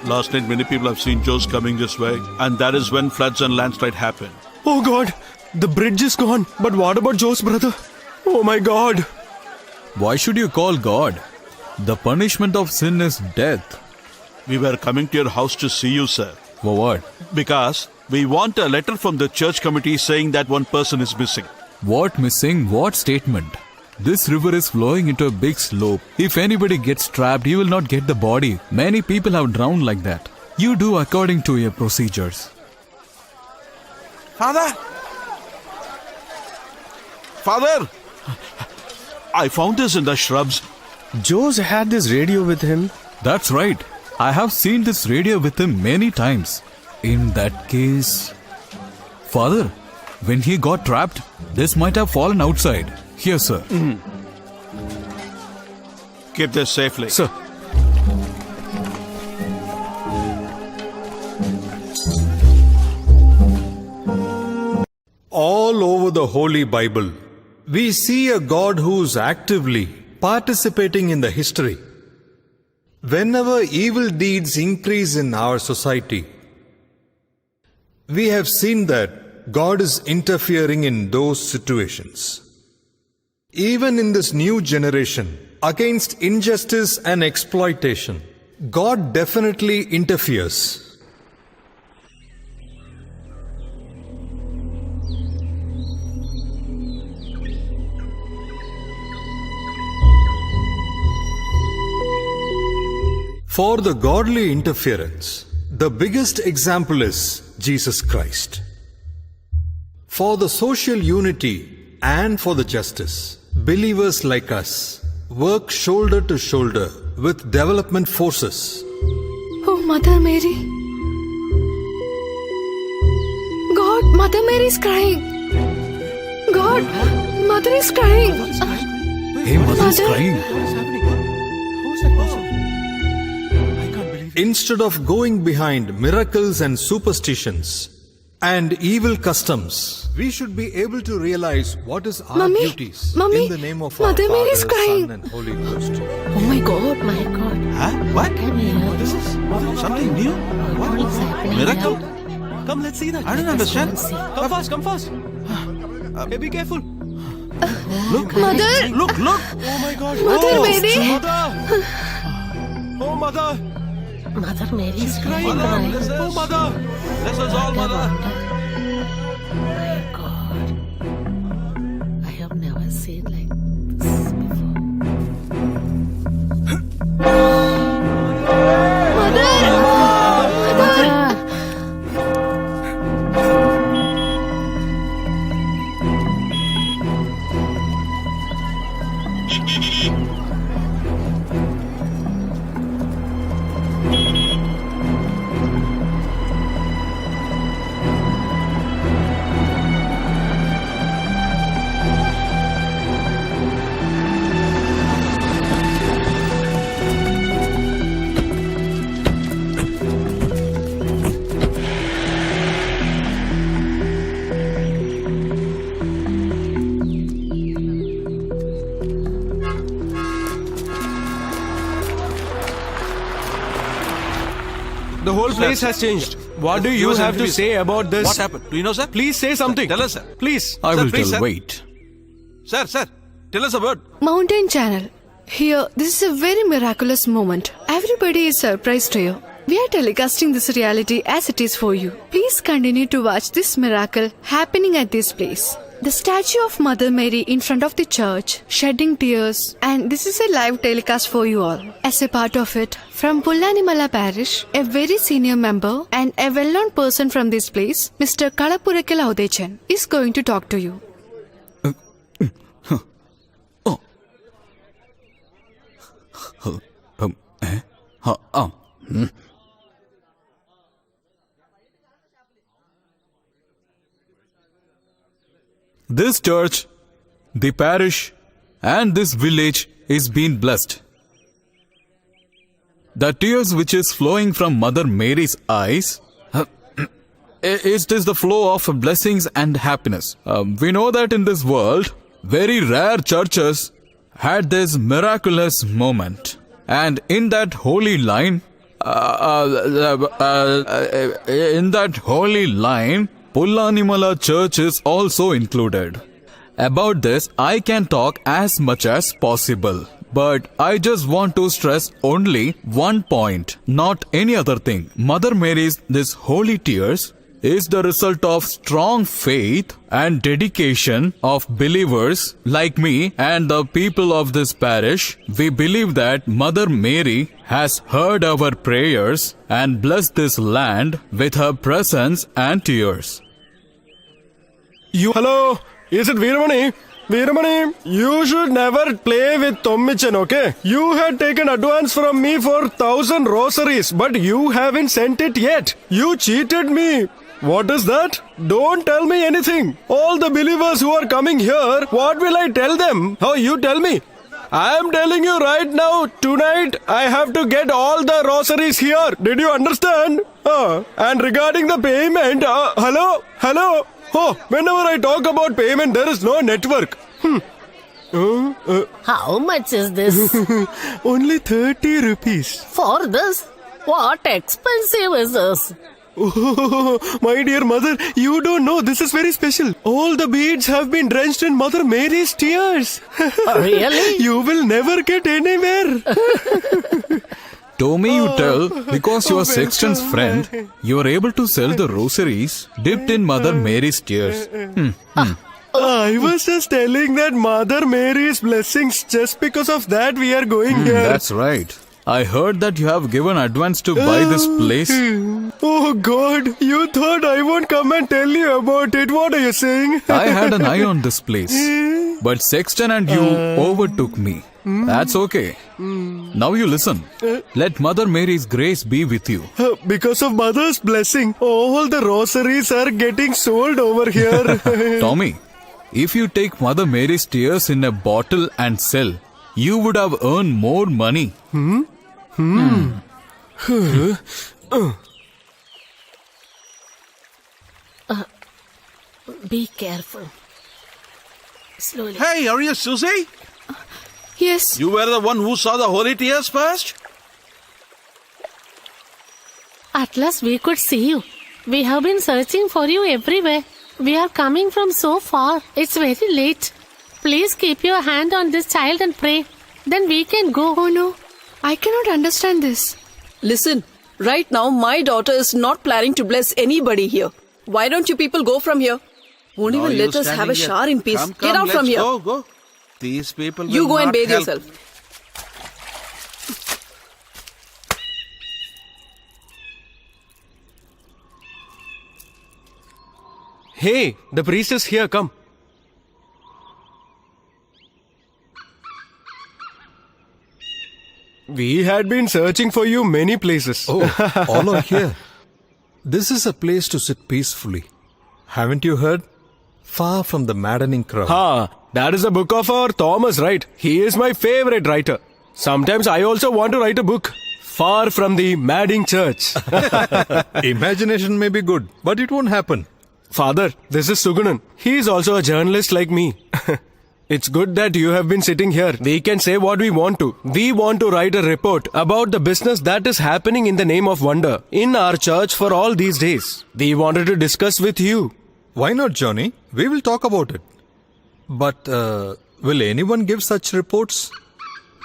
Last night, many people have seen Jose coming this way, and that is when floods and landslide happen. Oh God, the bridge is gone. But what about Joe's brother? Oh my God. Why should you call God? The punishment of sin is death. We were coming to your house to see you, sir. For what? Because we want a letter from the church committee saying that one person is missing. What missing? What statement? This river is flowing into a big slope. If anybody gets trapped, you will not get the body. Many people have drowned like that. You do according to your procedures. Father! Father! I found this in the shrubs. Jose had this radio with him. That's right. I have seen this radio with him many times. In that case... Father, when he got trapped, this might have fallen outside. Here, sir. Keep this safely. Sir. All over the Holy Bible, we see a God who's actively participating in the history. Whenever evil deeds increase in our society, we have seen that God is interfering in those situations. Even in this new generation, against injustice and exploitation, God definitely interferes. For the godly interference, the biggest example is Jesus Christ. For the social unity and for the justice, believers like us work shoulder to shoulder with development forces. Oh, Mother Mary. God, Mother Mary is crying. God, Mother is crying. Hey, Mother is Mother. crying. Who's that person? I can't believe it. Instead of going behind miracles and superstitions and evil customs, we should be able to realize what is our Mummy, duties Mummy, in the name of Mother our Mary is Father, crying. Son and Holy Ghost. Oh my God, my God. Huh? What? Come here. What is this? Something new? What is happening Miracle? now? Come, let's see that. I don't understand. Come fast, come fast. Hey, be careful. Look, Mother. look, look. Oh my God. Mother Oh, Mary. Mother. Oh, Mother. Mother Mary is Crying. crying. Oh, Mother. This is all, mother. My God. I have never seen like this before. The whole place has changed. What do you have to say about this? What happened? Do you know, sir? Please say something. Tell us, sir. Please. I Sir, will please, tell. sir. Wait. Sir, tell us a word. Mountain Channel. Here, this is a very miraculous moment. Everybody is surprised here. We are telecasting this reality as it is for you. Please continue to watch this miracle happening at this place. The statue of Mother Mary in front of the church, shedding tears, and this is a live telecast for you all. As a part of it, from Pullanimala parish, a very senior member and a well-known person from this place, Mr. Kalapurakal Audechan, is going to talk to you. This church, the parish, and this village is being blessed. The tears which is flowing from Mother Mary's eyes, it is the flow of blessings and happiness. We know that in this world, very rare churches had this miraculous moment. And in that holy line, Pullanimala Church is also included. About this, I can talk as much as possible. But I just want to stress only one point, not any other thing. Mother Mary's this holy tears is the result of strong faith and dedication of believers like me and the people of this parish. We believe that Mother Mary has heard our prayers and blessed this land with her presence and tears. Hello? Is it Veeramani? Veeramani, you should never play with Tommichan, okay? You had taken advance from me for 1,000 rosaries, but you haven't sent it yet. You cheated me. What is that? Don't tell me anything. All the believers who are coming here, what will I tell them? Oh, you tell me. I am telling you right now, tonight I have to get all the rosaries here. Did you understand? And regarding the payment, hello? Oh, whenever I talk about payment, there is no network. How much is this? Only 30 rupees. For this? What expensive is this? Oh, my dear mother, you don't know, this is very special. All the beads have been drenched in Mother Mary's tears. Really? You will never get anywhere. Tommy, you tell, because you are Sexton's friend, you are able to sell the rosaries dipped in Mother Mary's tears. I was just telling that Mother Mary's blessings, just because of that we are going here. That's right. I heard that you have given advance to buy this place. Oh God, you thought I won't come and tell you about it. What are you saying? I had an eye on this place. But Sexton and you overtook me. That's okay. Now you listen. Let Mother Mary's grace be with you. Because of Mother's blessing, all the rosaries are getting sold over here. Tommy, if you take Mother Mary's tears in a bottle and sell, you would have earned more money. Be careful. Slowly. Hey, are you Susie? Yes. You were the one who saw the holy tears first? At last we could see you. We have been searching for you everywhere. We are coming from so far. It's very late. Please keep your hand on this child and pray. Then we can go. Oh no, I cannot understand this. Listen, right now my daughter is not planning to bless anybody here. Why don't you people go from here? Won't even let us have a shower in peace. Get out from here. Go. These people will You go and not bathe help. yourself. Hey, the priest is here, come. We had been searching for you many places. Oh, all are here. This is a place to sit peacefully. Haven't you heard? Far from the maddening crowd. That is the book of our Thomas, right? He is my favorite writer. Sometimes I also want to write a book. Far from the madding church. Imagination may be good, but it won't happen. Father, this is Sugunan. He is also a journalist like me. It's good that you have been sitting here. We can say what we want to. We want to write a report about the business that is happening in the name of wonder in our church for all these days. We wanted to discuss with you. Why not, Johnny? We will talk about it. But will anyone give such reports?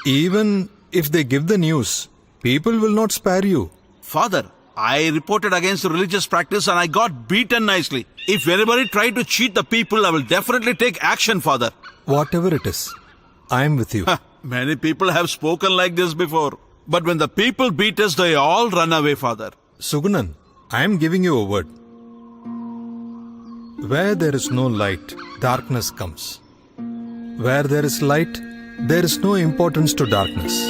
Even if they give the news, people will not spare you. Father, I reported against the religious practice and I got beaten nicely. If anybody tried to cheat the people, I will definitely take action, Father. Whatever it is, I am with you. Many people have spoken like this before. But when the people beat us, they all run away, Father. Sugunan, I am giving you a word. Where there is no light, darkness comes. Where there is light, there is no importance to darkness.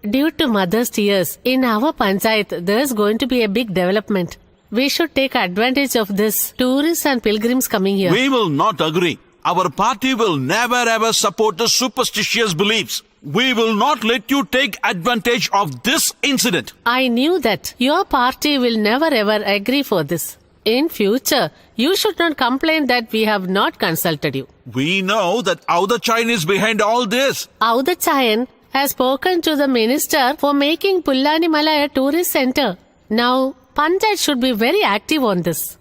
Due to mother's tears, in our panchayat, there's going to be a big development. We should take advantage of this. Tourists and pilgrims coming here. We will not agree. Our party will never ever support the superstitious beliefs. We will not let you take advantage of this incident. I knew that your party will never ever agree for this. In future, you should not complain that we have not consulted you. We know that Audachayan is behind all this. Audachayan has spoken to the minister for making Pullanimala a tourist center. Now, Panchayat should be very active on this.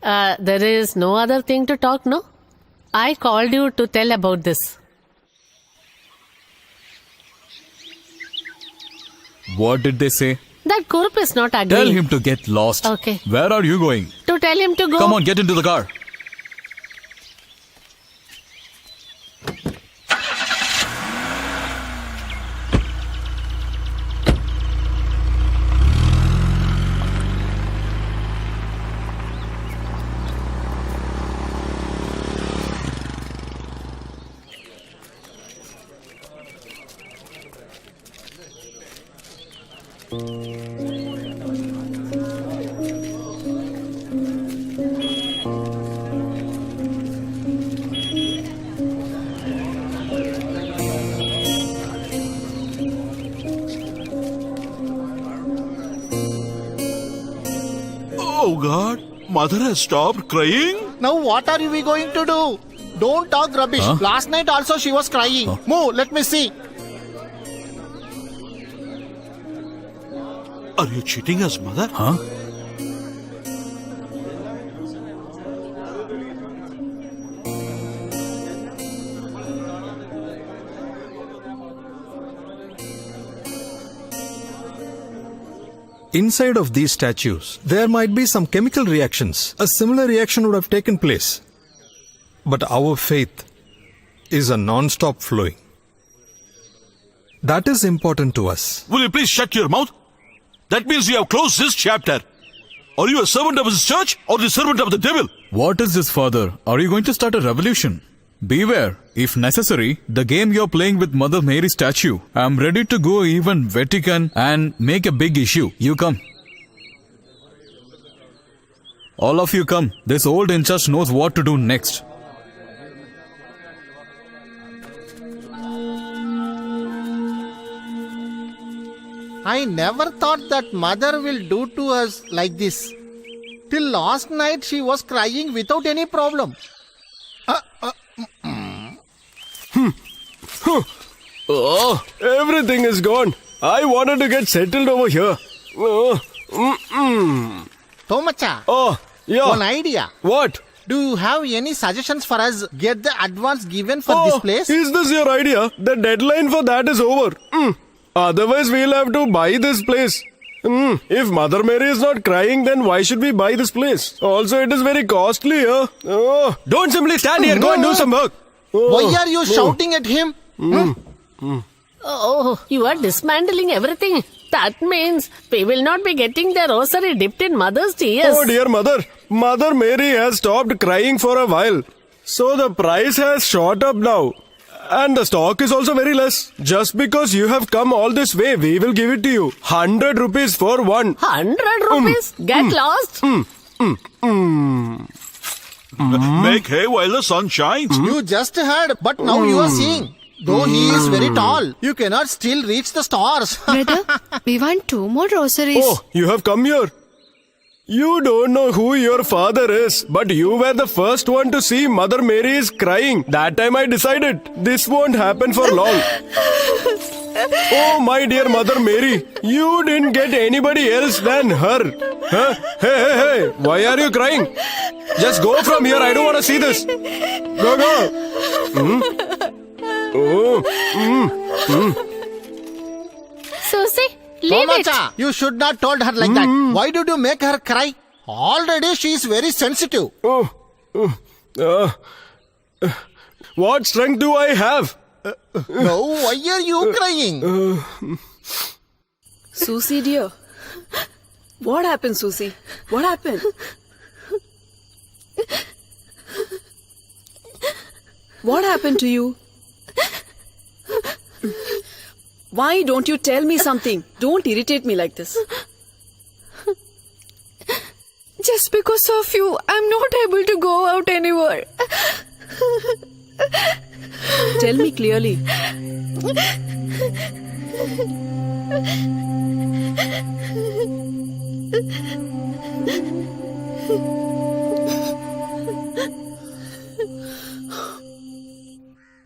There is no other thing to talk, no? I called you to tell about this. What did they say? That Kurup is not agreeing. Tell him to get lost. Okay. Where are you going? To tell him to go. Come on, get into the car. Oh God, Mother has stopped crying? Now what are we going to do? Don't talk rubbish. Huh? Last night also she was crying. Huh? Move, let me see. Are you cheating us, Mother? Huh? Inside of these statues, there might be some chemical reactions. A similar reaction would have taken place. But our faith is a non-stop flowing. That is important to us. Will you please shut your mouth? That means you have closed this chapter. Are you a servant of this church or the servant of the devil? What is this, Father? Are you going to start a revolution? Beware. If necessary, the game you're playing with Mother Mary statue, I'm ready to go even Vatican and make a big issue. You come. All of you come. This old in charge knows what to do next. I never thought that mother will do to us like this. Till last night she was crying without any problem. Oh, everything is gone. I wanted to get settled over here. Tomacha, Oh, yeah. one idea. What? Do you have any suggestions for us? Get the advance given for this place? Is this your idea? The deadline for that is over. Otherwise, we'll have to buy this place. If Mother Mary is not crying, then why should we buy this place? Also, it is very costly here. Oh, don't simply stand here. Go and do some work. Why are you shouting at him? Oh, you are dismantling everything. That means we will not be getting the rosary dipped in mother's tears. Oh dear mother. Mother Mary has stopped crying for a while. So the price has shot up now. And the stock is also very less. Just because you have come all this way, we will give it to you. 100 rupees for one. 100 rupees? Get lost. Make hay while the sun shines. You just heard, but now you are seeing. Though he is very tall, you cannot still reach the stars. Brother, we want 2 more rosaries. Oh, you have come here. You don't know who your father is, but you were the first one to see Mother Mary is crying. That time I decided this won't happen for long. Oh, my dear Mother Mary, you didn't get anybody else than her. Huh? Hey, why are you crying? Just go from here. I don't want to see this. Go. Susie, leave it. Tomacha, you should not told her like that. Why did you make her cry? Already she is very sensitive. What strength do I have? No, why are you crying? Susie, dear. What happened, Susie? What happened? What happened to you? Why don't you tell me something? Don't irritate me like this. Just because of you, I'm not able to go out anywhere. Tell me clearly.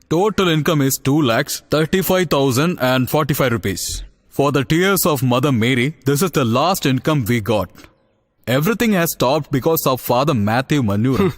Total income is 2,35,045 rupees. For the tears of Mother Mary, this is the last income we got. Everything has stopped because of Father Matthew Manura.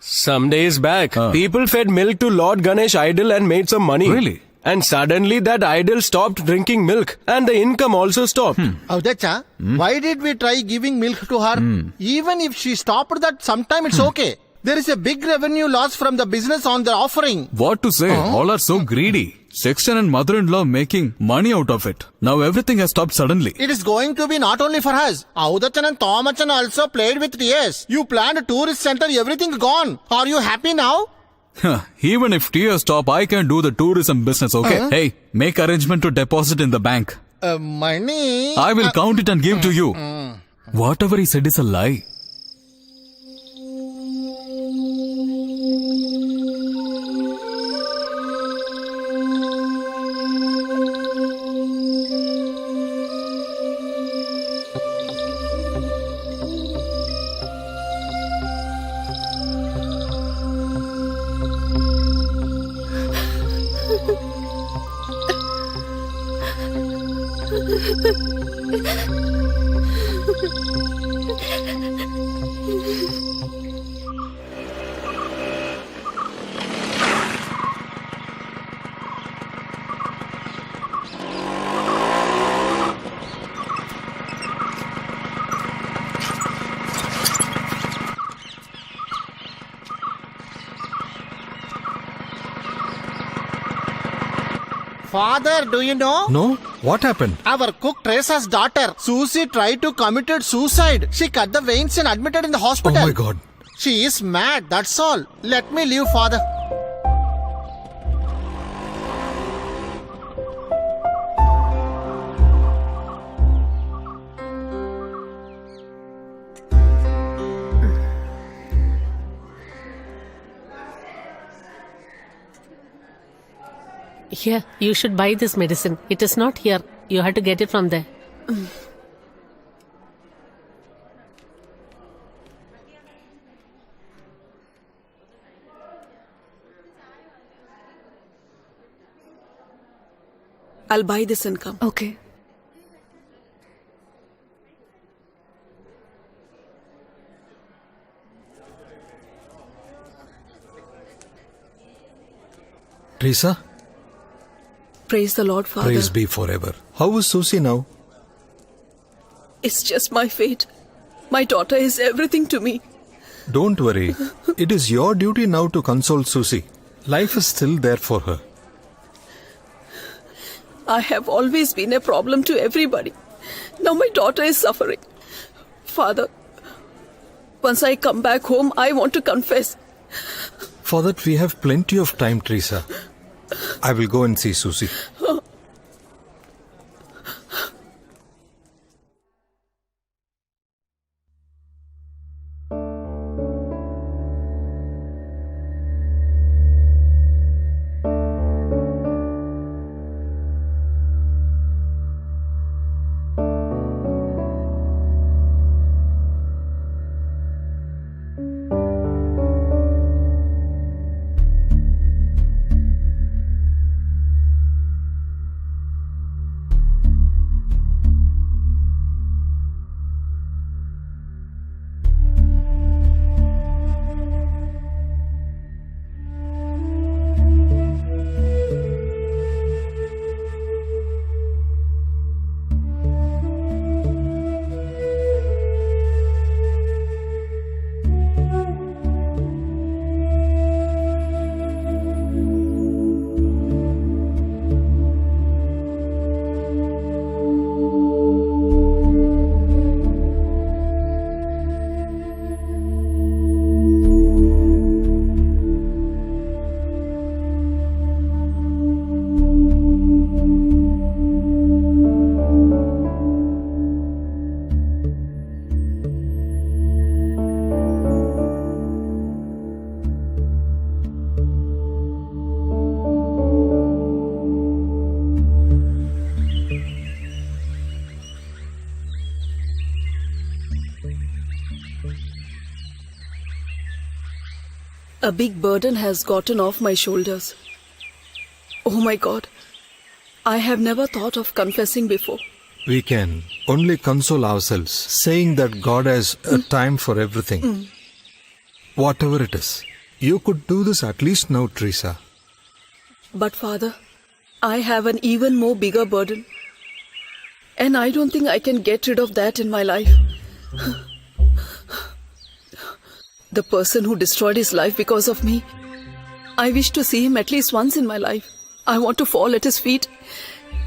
Some days back, people fed milk to Lord Ganesh idol and made some money. Really? And suddenly that idol stopped drinking milk and the income also stopped. Avdacha, why did we try giving milk to her? Even if she stopped that, sometime it's okay. There is a big revenue loss from the business on the offering. What to say? All are so greedy. Sexton and mother-in-law making money out of it. Now everything has stopped suddenly. It is going to be not only for us. Avdachan and Tomachan also played with tears. You planned a tourist center, everything gone. Are you happy now? Even if tears stop, I can do the tourism business, okay? Hey, make arrangement to deposit in the bank. Money? I will count it and give to you. Whatever he said is a lie. Father, do you know? No? What happened? Our cook Teresa's daughter, Susie, tried to commit suicide. She cut the veins and admitted in the hospital. Oh my God. She is mad, that's all. Let me leave, Father. Here, you should buy this medicine. It is not here. You have to get it from there. I'll buy this and come. Okay. Teresa, Praise the Lord, Father. praise be forever. How is Susie now? It's just my fate. My daughter is everything to me. Don't worry. It is your duty now to console Susie. Life is still there for her. I have always been a problem to everybody. Now my daughter is suffering. Father, once I come back home, I want to confess. For that, we have plenty of time, Teresa. I will go and see Susie. A big burden has gotten off my shoulders. Oh my God. I have never thought of confessing before. We can only console ourselves, saying that God has a time for everything. Whatever it is. You could do this at least now, Teresa. But Father, I have an even more bigger burden. And I don't think I can get rid of that in my life. The person who destroyed his life because of me, I wish to see him at least once in my life. I want to fall at his feet,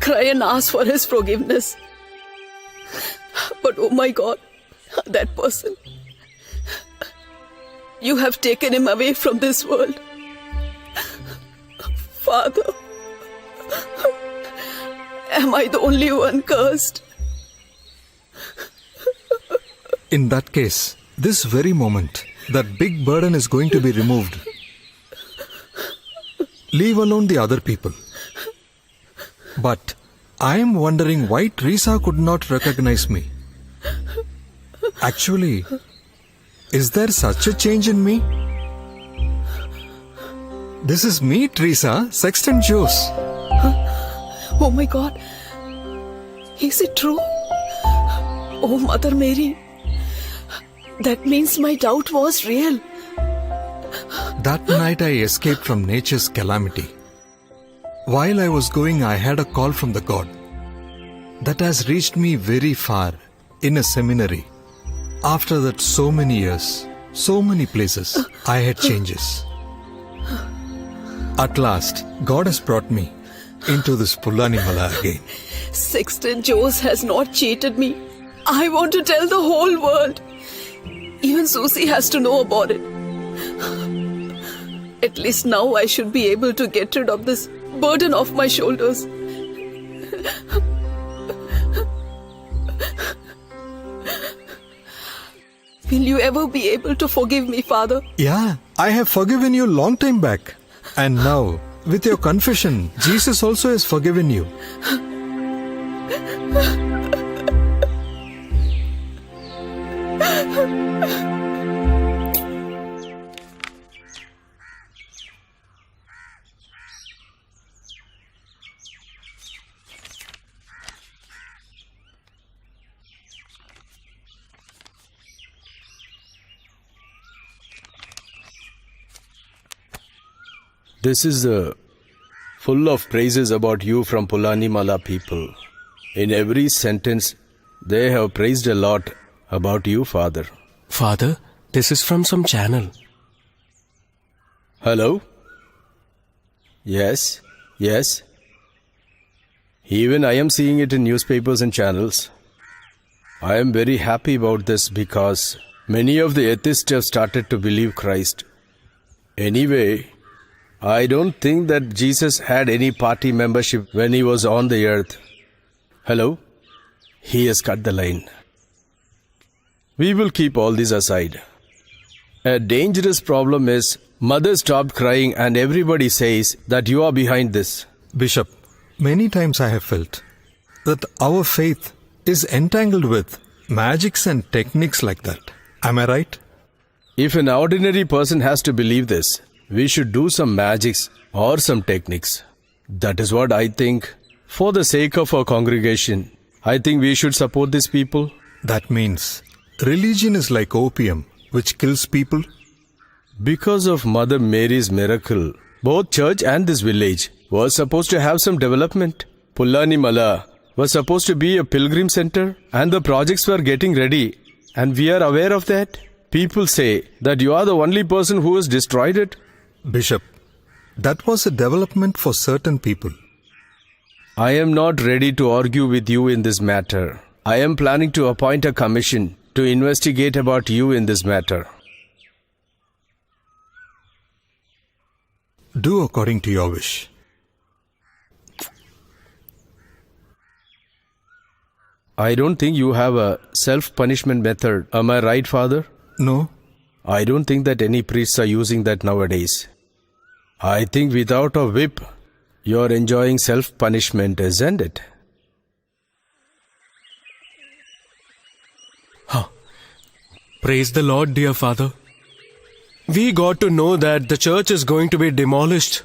cry and ask for his forgiveness. But oh my God, that person, you have taken him away from this world. Father, am I the only one cursed? In that case, this very moment, that big burden is going to be removed. Leave alone the other people. But I am wondering why Teresa could not recognize me. Actually, is there such a change in me? This is me, Teresa, Sexton Jose. Oh my God, is it true? Oh Mother Mary, that means my doubt was real. That night I escaped from nature's calamity. While I was going, I had a call from the God that has reached me very far in a seminary. After that, so many years, so many places, I had changes. At last, God has brought me into this Pullani Mala again. Sexton Jose has not cheated me. I want to tell the whole world. Even Susie has to know about it. At least now I should be able to get rid of this burden off my shoulders. Will you ever be able to forgive me, Father? Yeah, I have forgiven you long time back. And now, with your confession, Jesus also has forgiven you. This is full of praises about you from Pullani Mala people. In every sentence, they have praised a lot about you, Father. Father, this is from some channel. Hello? Yes, yes. Even I am seeing it in newspapers and channels. I am very happy about this because many of the atheists have started to believe Christ. Anyway, I don't think that Jesus had any party membership when he was on the earth. Hello? He has cut the line. We will keep all this aside. A dangerous problem is mother stopped crying and everybody says that you are behind this. Bishop, many times I have felt that our faith is entangled with magics and techniques like that. Am I right? If an ordinary person has to believe this, we should do some magics or some techniques. That is what I think. For the sake of our congregation, I think we should support these people. That means religion is like opium, which kills people? Because of Mother Mary's miracle, both church and this village was supposed to have some development. Pullani Mala was supposed to be a pilgrim center and the projects were getting ready. And we are aware of that. People say that you are the only person who has destroyed it. Bishop, that was a development for certain people. I am not ready to argue with you in this matter. I am planning to appoint a commission to investigate about you in this matter. Do according to your wish. I don't think you have a self-punishment method. Am I right, Father? No. I don't think that any priests are using that nowadays. I think without a whip, you're enjoying self-punishment, isn't it? Praise the Lord, dear Father. We got to know that the church is going to be demolished.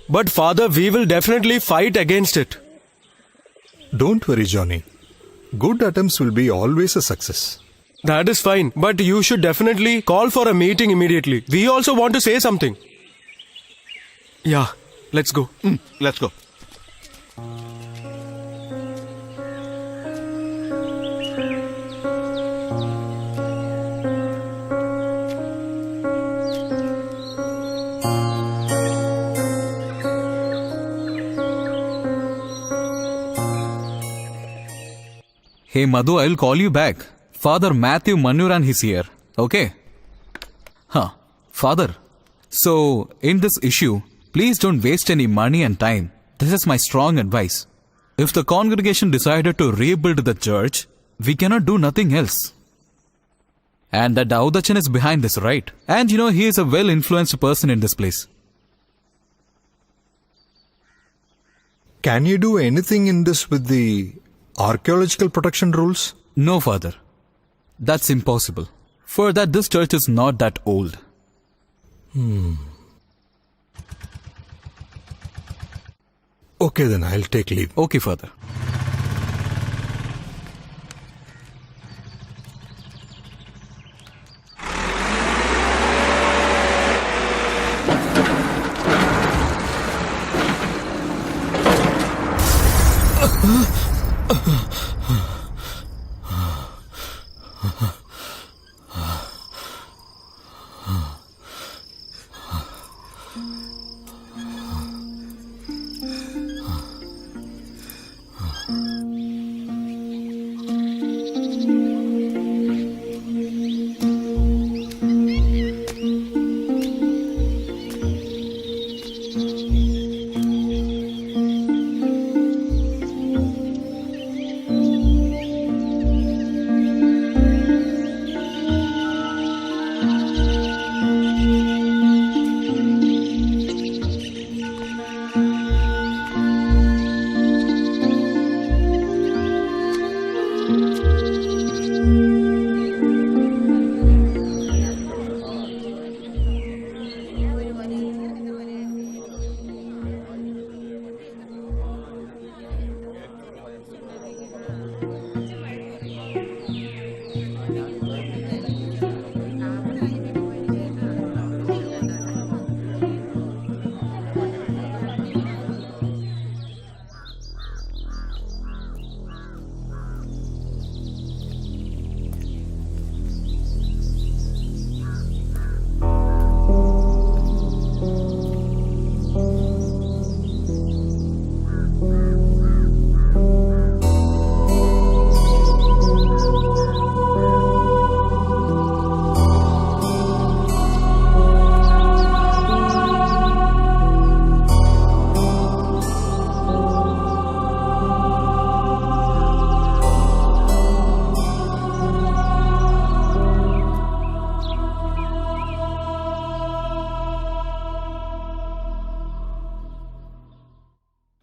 But Father, we will definitely fight against it. Don't worry, Johnny. Good attempts will be always a success. That is fine, but you should definitely call for a meeting immediately. We also want to say something. Yeah, let's go. Let's go. Hey Madhu, I'll call you back. Father Matthew Manuran is here. Okay? Huh. Father, so in this issue, please don't waste any money and time. This is my strong advice. If the congregation decided to rebuild the church, we cannot do nothing else. And that Daudachan is behind this, right? And you know, he is a well-influenced person in this place. Can you do anything in this with the archaeological protection rules? No, Father. That's impossible. For that, this church is not that old. Okay, then I'll take leave. Okay, Father.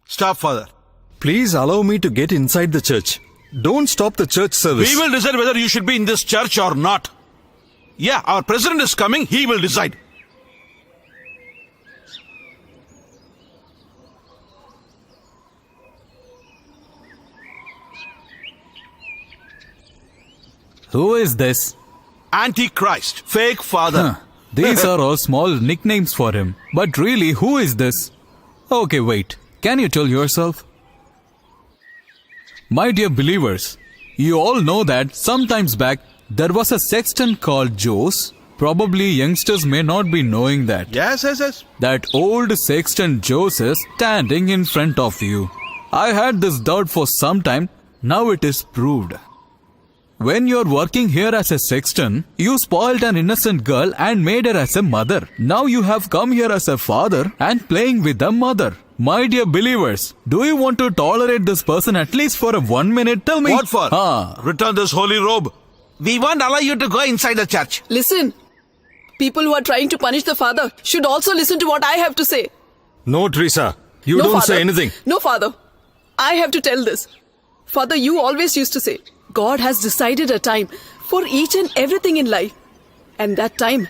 Stop, Father. Please allow me to get inside the church. Don't stop the church service. We will decide whether you should be in this church or not. Yeah, our president is coming. He will decide. Who is this? Antichrist. Fake father. Huh. These are all small nicknames for him. But really, who is this? Okay, wait. Can you tell yourself? My dear believers, you all know that sometimes back there was a sexton called Jose. Probably youngsters may not be knowing that. Yes. That old sexton Jose is standing in front of you. I had this doubt for some time. Now it is proved. When you're working here as a sexton, you spoiled an innocent girl and made her as a mother. Now you have come here as a father and playing with a mother. My dear believers, do you want to tolerate this person at least for 1 minute? Tell me. What for? Return this holy robe. We won't allow you to go inside the church. Listen. People who are trying to punish the father should also listen to what I have to say. No, Teresa. You No, don't Father. say anything. No, Father. I have to tell this. Father, you always used to say, God has decided a time for each and everything in life. And that time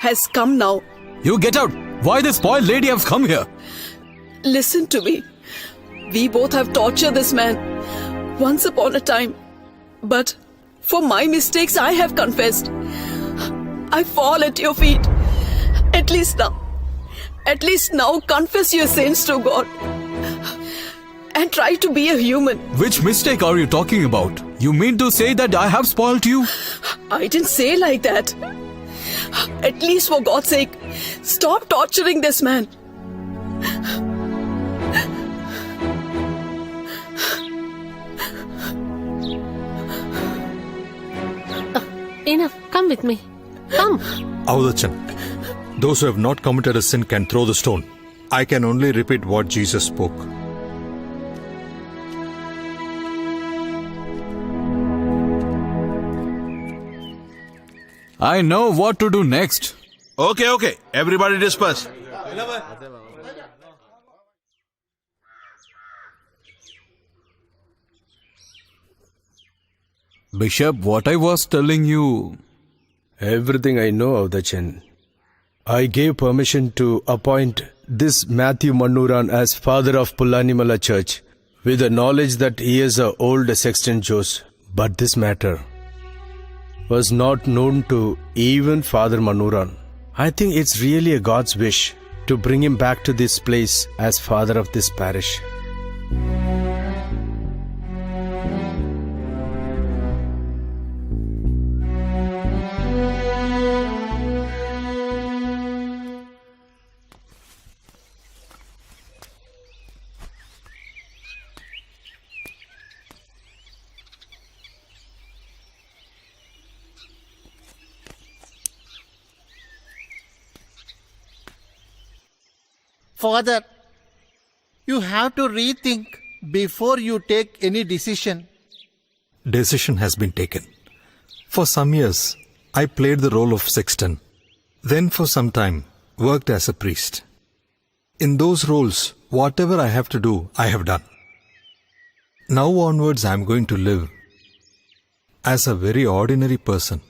has come now. You get out! Why this spoiled lady has come here? Listen to me. We both have tortured this man once upon a time. But for my mistakes, I have confessed. I fall at your feet. At least now, confess your sins to God. And try to be a human. Which mistake are you talking about? You mean to say that I have spoiled you? I didn't say like that. At least for God's sake, stop torturing this man. Enough. Come with me. Come. Avadachan, those who have not committed a sin can throw the stone. I can only repeat what Jesus spoke. I know what to do next. Okay. Everybody disperse. Bishop, what I was telling you... Everything I know of the Chen. I gave permission to appoint this Matthew Mannuran as father of Pullanimala Church with the knowledge that he is an old sexton Jose. But this matter was not known to even Father Mannuran. I think it's really a God's wish to bring him back to this place as father of this parish. Father, you have to rethink before you take any decision. Decision has been taken. For some years, I played the role of sexton. Then for some time, worked as a priest. In those roles, whatever I have to do, I have done. Now onwards, I am going to live as a very ordinary person.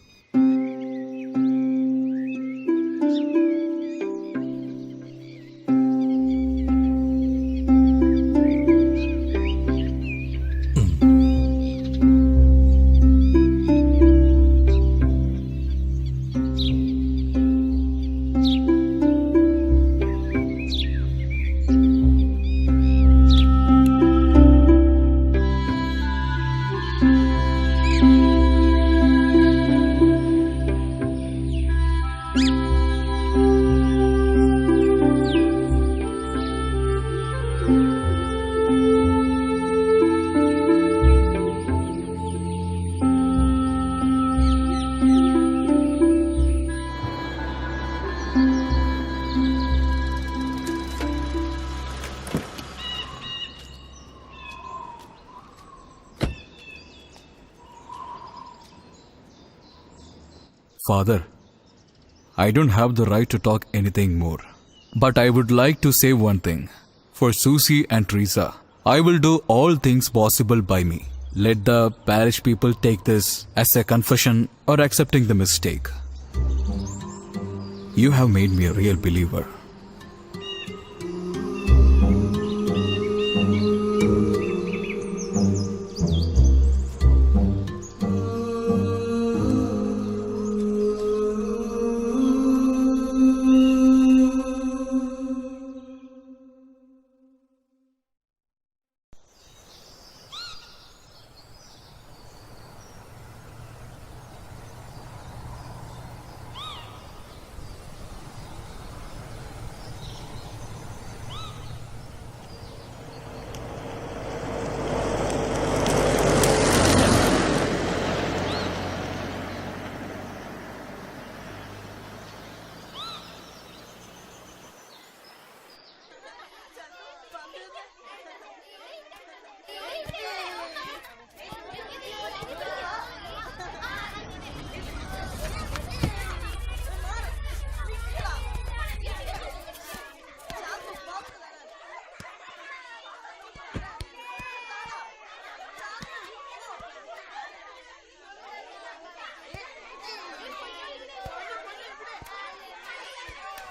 Father, I don't have the right to talk anything more. But I would like to say one thing. For Susie and Teresa, I will do all things possible by me. Let the parish people take this as a confession or accepting the mistake. You have made me a real believer.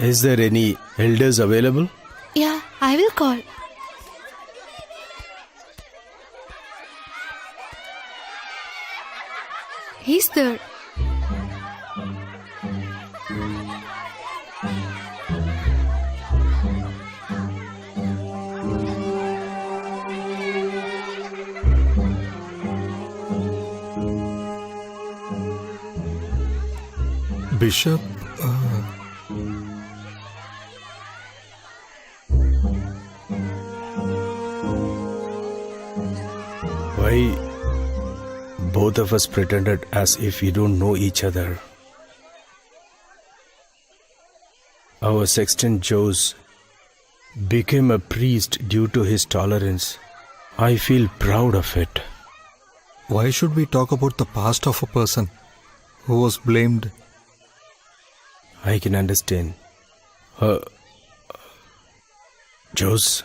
Is there any elders available? Yeah, I will call. He's there. Bishop, Why both of us pretended as if we don't know each other? Our sexton Jose became a priest due to his tolerance. I feel proud of it. why should we talk about the past of a person who was blamed? I can understand. Jose,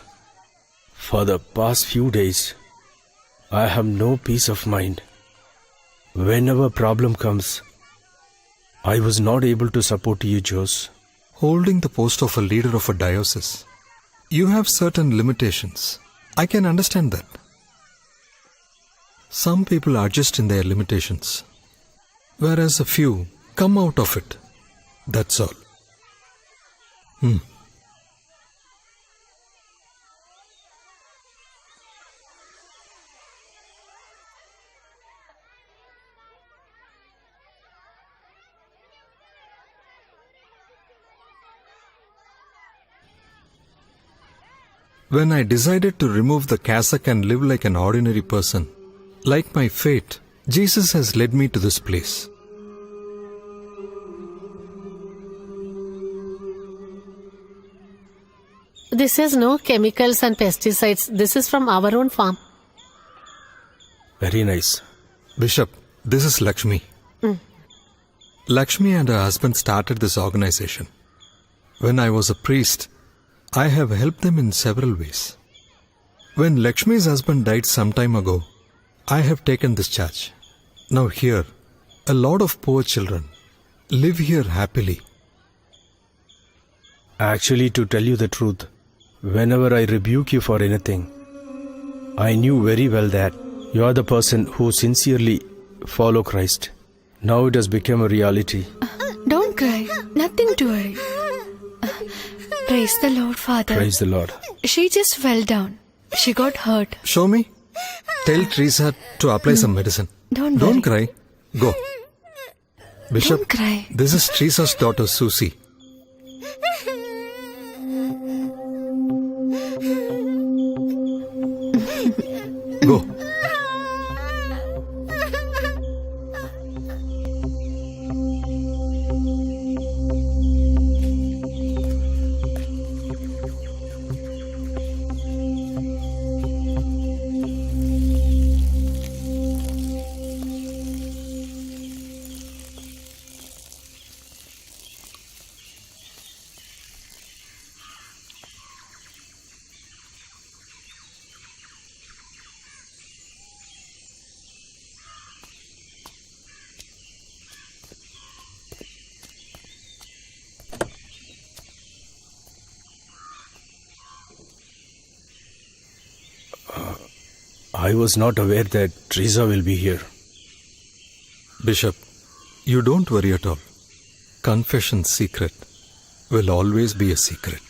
for the past few days, I have no peace of mind. Whenever problem comes, I was not able to support you, Jose. Holding the post of a leader of a diocese, you have certain limitations. I can understand that. Some people adjust in their limitations, whereas a few come out of it. That's all. When I decided to remove the cassock and live like an ordinary person, like my fate, Jesus has led me to this place. This has no chemicals and pesticides. This is from our own farm. Very nice. Bishop, this is Lakshmi. Lakshmi and her husband started this organization. When I was a priest, I have helped them in several ways. When Lakshmi's husband died some time ago, I have taken this charge. Now here, a lot of poor children live here happily. Actually, to tell you the truth, whenever I rebuke you for anything, I knew very well that you are the person who sincerely follow Christ. Now it has become a reality. Don't cry. Nothing to worry. Praise the Lord, Father. Praise the Lord. She just fell down. She got hurt. Show me. Tell Teresa to apply some medicine. Don't cry. Go. Bishop, Don't cry. this is Teresa's daughter Susie. Go. I was not aware that Teresa will be here. Bishop, you don't worry at all. Confession secret will always be a secret.